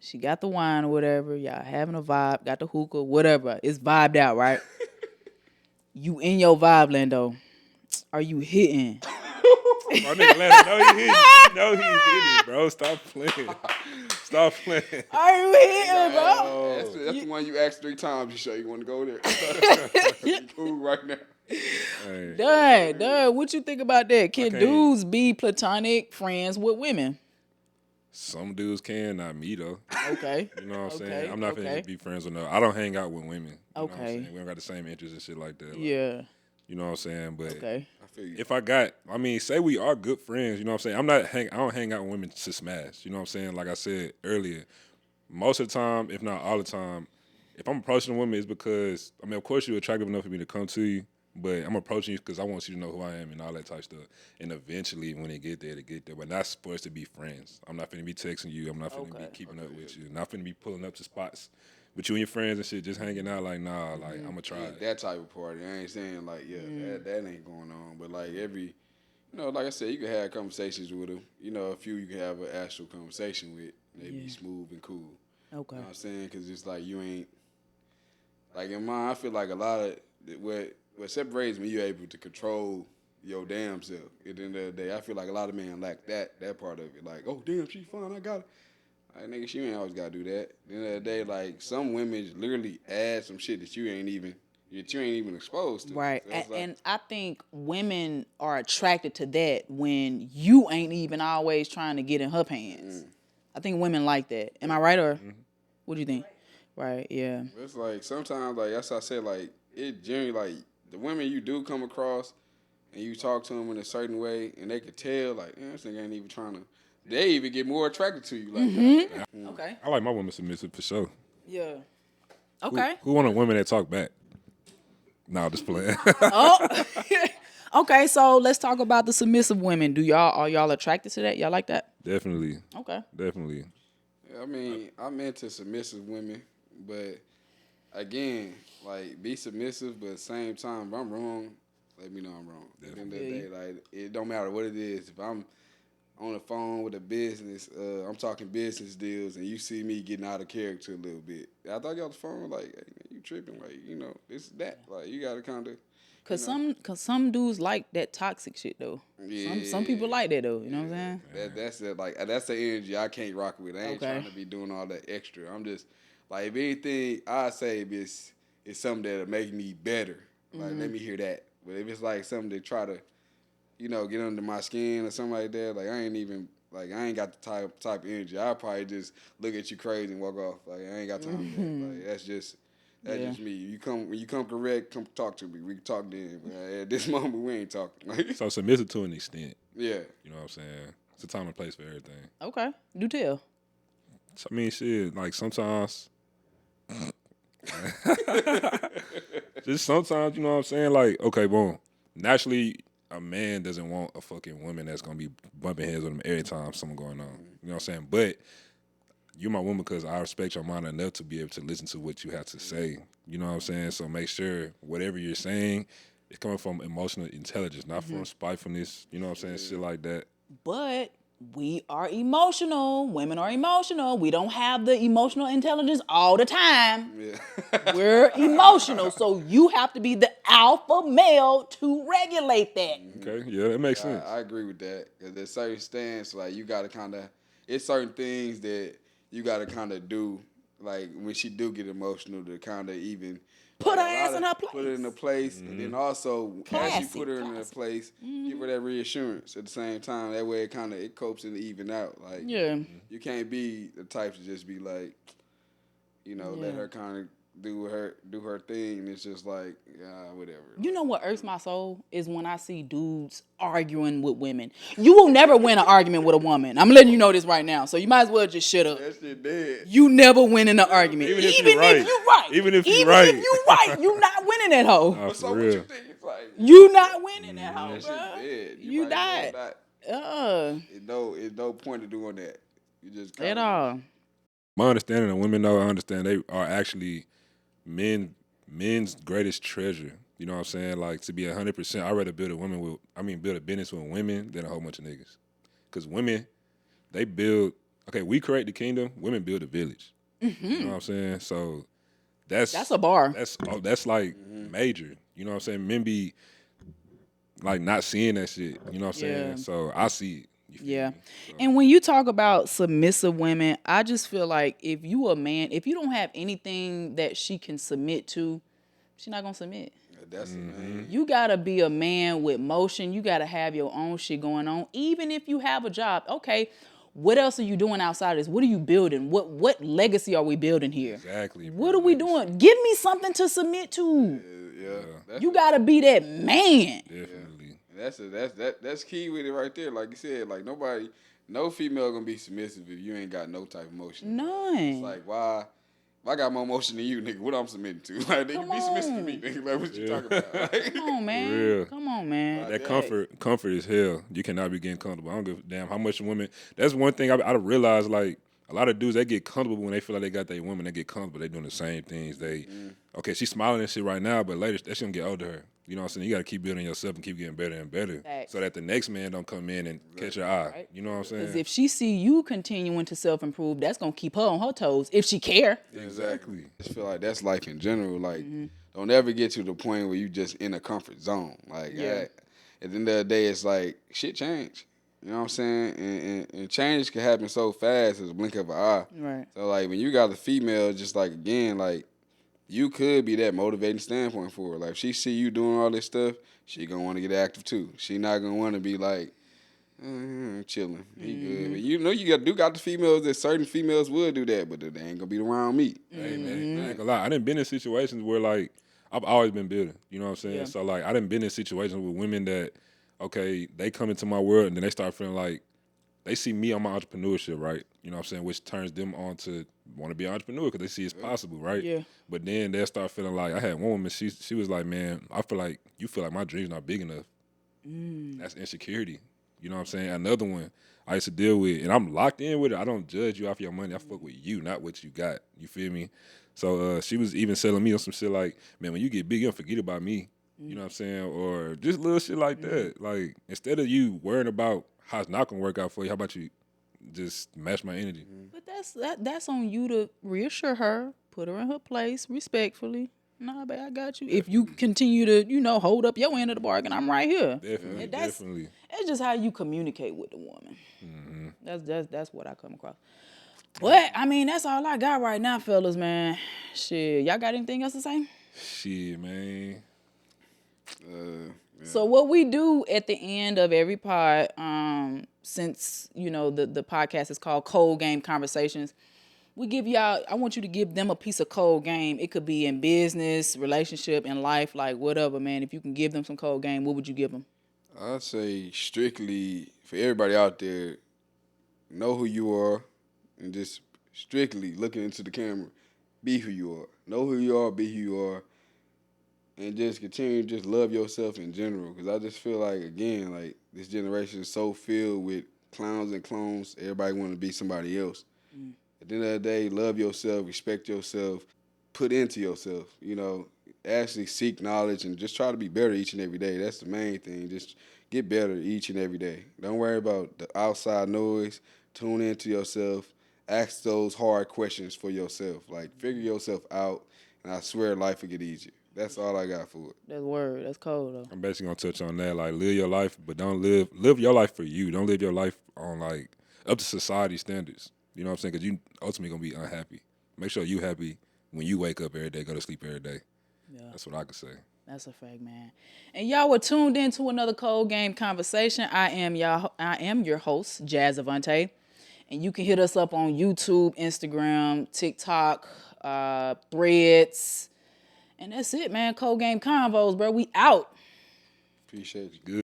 She got the wine or whatever. Y'all having a vibe, got the hookah, whatever. It's vibed out, right? You in your vibe, Lando. Are you hitting? My nigga Landon, no, he hitting. No, he hitting, bro. Stop playing. Stop playing. Are you hitting, bro? That's the one you asked 3 times. You sure you want to go there? You cool right now. Hey. Done. What you think about that? Can can't- dudes be platonic friends with women? Some dudes can, not me though. Okay. You know what I'm Okay, saying? I'm not okay. finna be friends with no. I don't hang out with women. You know what I'm Okay. saying? We don't got the same interests and shit like that. Like, Yeah. You know what I'm saying? But Okay. I feel you. if say we are good friends, you know what I'm saying? I don't hang out with women to smash. You know what I'm saying? Like I said earlier, most of the time, if not all the time, if I'm approaching a woman, it's because, of course you're attractive enough for me to come to you, but I'm approaching you because I want you to know who I am and all that type of stuff. And eventually, when they get there, they get there. But not supposed to be friends. I'm not finna be texting you. I'm not finna be keeping up with you. Not finna be pulling up to spots with you and your friends and shit, just hanging out. Like, nah, like, I'm gonna try it. That type of party. I ain't saying like, that ain't going on. But like Like I said, you can have conversations with them. A few you can have an actual conversation with. They be smooth and cool. Okay. You know what I'm saying? Because it's like you ain't, like in mine, I feel like a lot of, what separates me, you're able to control your damn self. At the end of the day, I feel like a lot of men lack that part of it. Like, oh, damn, she fine, I got it. Like, nigga, she ain't always got to do that. At the end of the day, like, some women literally add some shit that you ain't even exposed to. Right. So it's like, And I think women are attracted to that when you ain't even always trying to get in her pants. I think women like that. Am I right, or what do you think? Right, yeah. it's like sometimes, like that's how I said, like it generally, like the women you do come across and you talk to them in a certain way, and they could tell, like, this nigga ain't even trying to. They even get more attracted to you, like that. Okay. I like my women submissive for sure. Yeah. Okay. Who want a woman that talk back? Nah, just playing. Okay, so let's talk about the submissive women. Are y'all attracted to that? Y'all like that? Definitely. Okay. Definitely. I mean, I'm into submissive women, but again, like be submissive, but at the same time, if I'm wrong, let me know I'm wrong. At the end of the day, like it don't matter what it is. If I'm on the phone with a business, I'm talking business deals, and you see me getting out of character a little bit, I thought you on the phone like, hey, man, you tripping, like this that, like you gotta kind of. Cause some dudes like that toxic shit though. Yeah. Some people like that though. You know what I'm saying? That's the energy I can't rock with. I ain't trying to be doing all that extra. I'm just like, if anything, I say if it's something that'll make me better. Like let me hear that. But if it's like something to try to, get under my skin or something like that, like I ain't got the type of energy. I'll probably just look at you crazy and walk off. Like I ain't got time for that. Like that's just me. When you come correct, come talk to me. We can talk then. But at this moment, we ain't talking. Like, So submissive to an extent. yeah. You know what I'm saying? It's a time and place for everything. Okay. Do tell. So, I mean, shit, like sometimes, just sometimes, you know what I'm saying? Like, okay, boom. Naturally, a man doesn't want a fucking woman that's going to be bumping heads with him every time something going on. You know what I'm saying? But you're my woman because I respect your mind enough to be able to listen to what you have to say. You know what I'm saying? So make sure whatever you're saying is coming from emotional intelligence, not from spitefulness. You know what I'm saying? Shit like that. But we are emotional. Women are emotional. We don't have the emotional intelligence all the time. Yeah. We're emotional. So you have to be the alpha male to regulate that. Okay, yeah, that makes sense. I agree with that. Because there's certain stance, like you got to kind of, it's certain things that you got to kind of do, like when she do get emotional, to kind of even Put her like, ass in her place. Put her in a place, and then also as you put her in a Classic. place, give her that reassurance at the same time. That way, it copes and even out. Like Yeah. you can't be the type to just be like, let her kind of do her thing, and it's just like, whatever. You know what irks my soul is when I see dudes arguing with women. You will never win an argument with a woman. I'm letting you know this right now. So you might as well just shut up. That shit dead. You never win in an argument. Even if you're right. Even if you're right. You not winning that hoe. For So what real. you think? It's like You not winning that hoe, that shit bro. dead. You might died. not. It's no point of doing that. You just At all. My understanding of women, though, I understand they are actually men's greatest treasure. You know what I'm saying? Like, to be 100%, I'd rather build a business with women than a whole bunch of niggas. Because women, we create the kingdom, women build a village. You know what I'm saying? So that's a bar. That's like major. You know what I'm saying? Men be like not seeing that shit. You know what I'm saying? Yeah. So I see it. You feel me? So, And when you talk about submissive women, I just feel like if you a man, if you don't have anything that she can submit to, she's not gonna submit. That's the man. You gotta be a man with motion. You gotta have your own shit going on. Even if you have a job, okay, what else are you doing outside of this? What are you building? What legacy are we building here? exactly. What are we doing? Give me something to submit to. Yeah. You gotta be that man. Definitely. That's key with it right there. Like you said, like no female gonna be submissive if you ain't got no type of emotion. None. It's like, why? If I got more emotion than you, nigga, what I'm submitting to? Like, nigga, be submissive to me, nigga. Like, what you talking about? Like, Come on, man. real. Come on, man. That comfort is hell. You cannot be getting comfortable. I don't give a damn how much women. That's one thing I realized. Like A lot of dudes, they get comfortable when they feel like they got their woman. They get comfortable. They doing the same things. Okay, she's smiling and shit right now, but later that shit gonna get old to her. You know what I'm saying? You got to keep building yourself and keep getting better and better, Facts. so that the next man don't come in and catch your eye. Right. You know what I'm saying? Because if she see you continuing to self-improve, that's going to keep her on her toes if she care. Exactly. I just feel like that's life in general. Like, don't ever get to the point where you just in a comfort zone. Like, Yeah. at the end of the day, it's like shit change. You know what I'm saying? And change can happen so fast as a blink of an eye. Right. So like when you got a female, just like again, like you could be that motivating standpoint for her. Like if she see you doing all this stuff, she gonna want to get active too. She not gonna want to be like chilling. He good. But you know you got the females that certain females would do that, but they ain't gonna be around me. Hey man, I ain't gonna lie. I done been in situations where like I've always been building. You know what I'm saying? Yeah. So like I done been in situations with women that okay, they come into my world and then they start feeling like they see me on my entrepreneurship, right? You know what I'm saying? Which turns them on to want to be an entrepreneur because they see it's possible, right? Yeah. But then they'll start feeling like I had one woman. She was like, man, I feel like you feel like my dream's not big enough. That's insecurity. You know what I'm saying? Another one I used to deal with, and I'm locked in with it. I don't judge you off your money. I fuck with you, not what you got. You feel me? So she was even selling me on some shit like, man, when you get big, you don't forget about me. You know what I'm saying? Or just little shit like that. Like, instead of you worrying about how it's not gonna work out for you, how about you just match my energy? But that's on you to reassure her, put her in her place respectfully. Nah, babe, I got you. If you continue to, hold up your end of the bargain, I'm right here. Definitely, And that's just how you communicate with the woman. That's what I come across. But I mean, that's all I got right now, fellas, man. Shit, y'all got anything else to say? Shit, man. So what we do at the end of every pod, since the podcast is called Cold Game Conversations, we give y'all. I want you to give them a piece of cold game. It could be in business, relationship, in life, like whatever, man. If you can give them some cold game, what would you give them? I'd say strictly for everybody out there, know who you are, and just strictly looking into the camera, be who you are. Know who you are, be who you are, and just continue to just love yourself in general. Because I just feel like, again, like this generation is so filled with clowns and clones. Everybody want to be somebody else. At the end of the day, love yourself, respect yourself, put into yourself. Actually seek knowledge and just try to be better each and every day. That's the main thing. Just get better each and every day. Don't worry about the outside noise. Tune into yourself. Ask those hard questions for yourself. Like, figure yourself out, and I swear life will get easier. That's all I got for it. That's word. That's cold, though. I'm basically gonna touch on that. Like, live your life, but don't live your life for you. Don't live your life on like up to society standards. You know what I'm saying? Because you ultimately gonna be unhappy. Make sure you happy when you wake up every day, go to sleep every day. Yeah. That's what I could say. That's a fact, man. And y'all were tuned in to another Cold Game Conversation. I am your host, Jazz Avante. And you can hit us up on YouTube, Instagram, TikTok, Threads. And that's it, man. Cold Game Convos, bro. We out. Appreciate you. Good.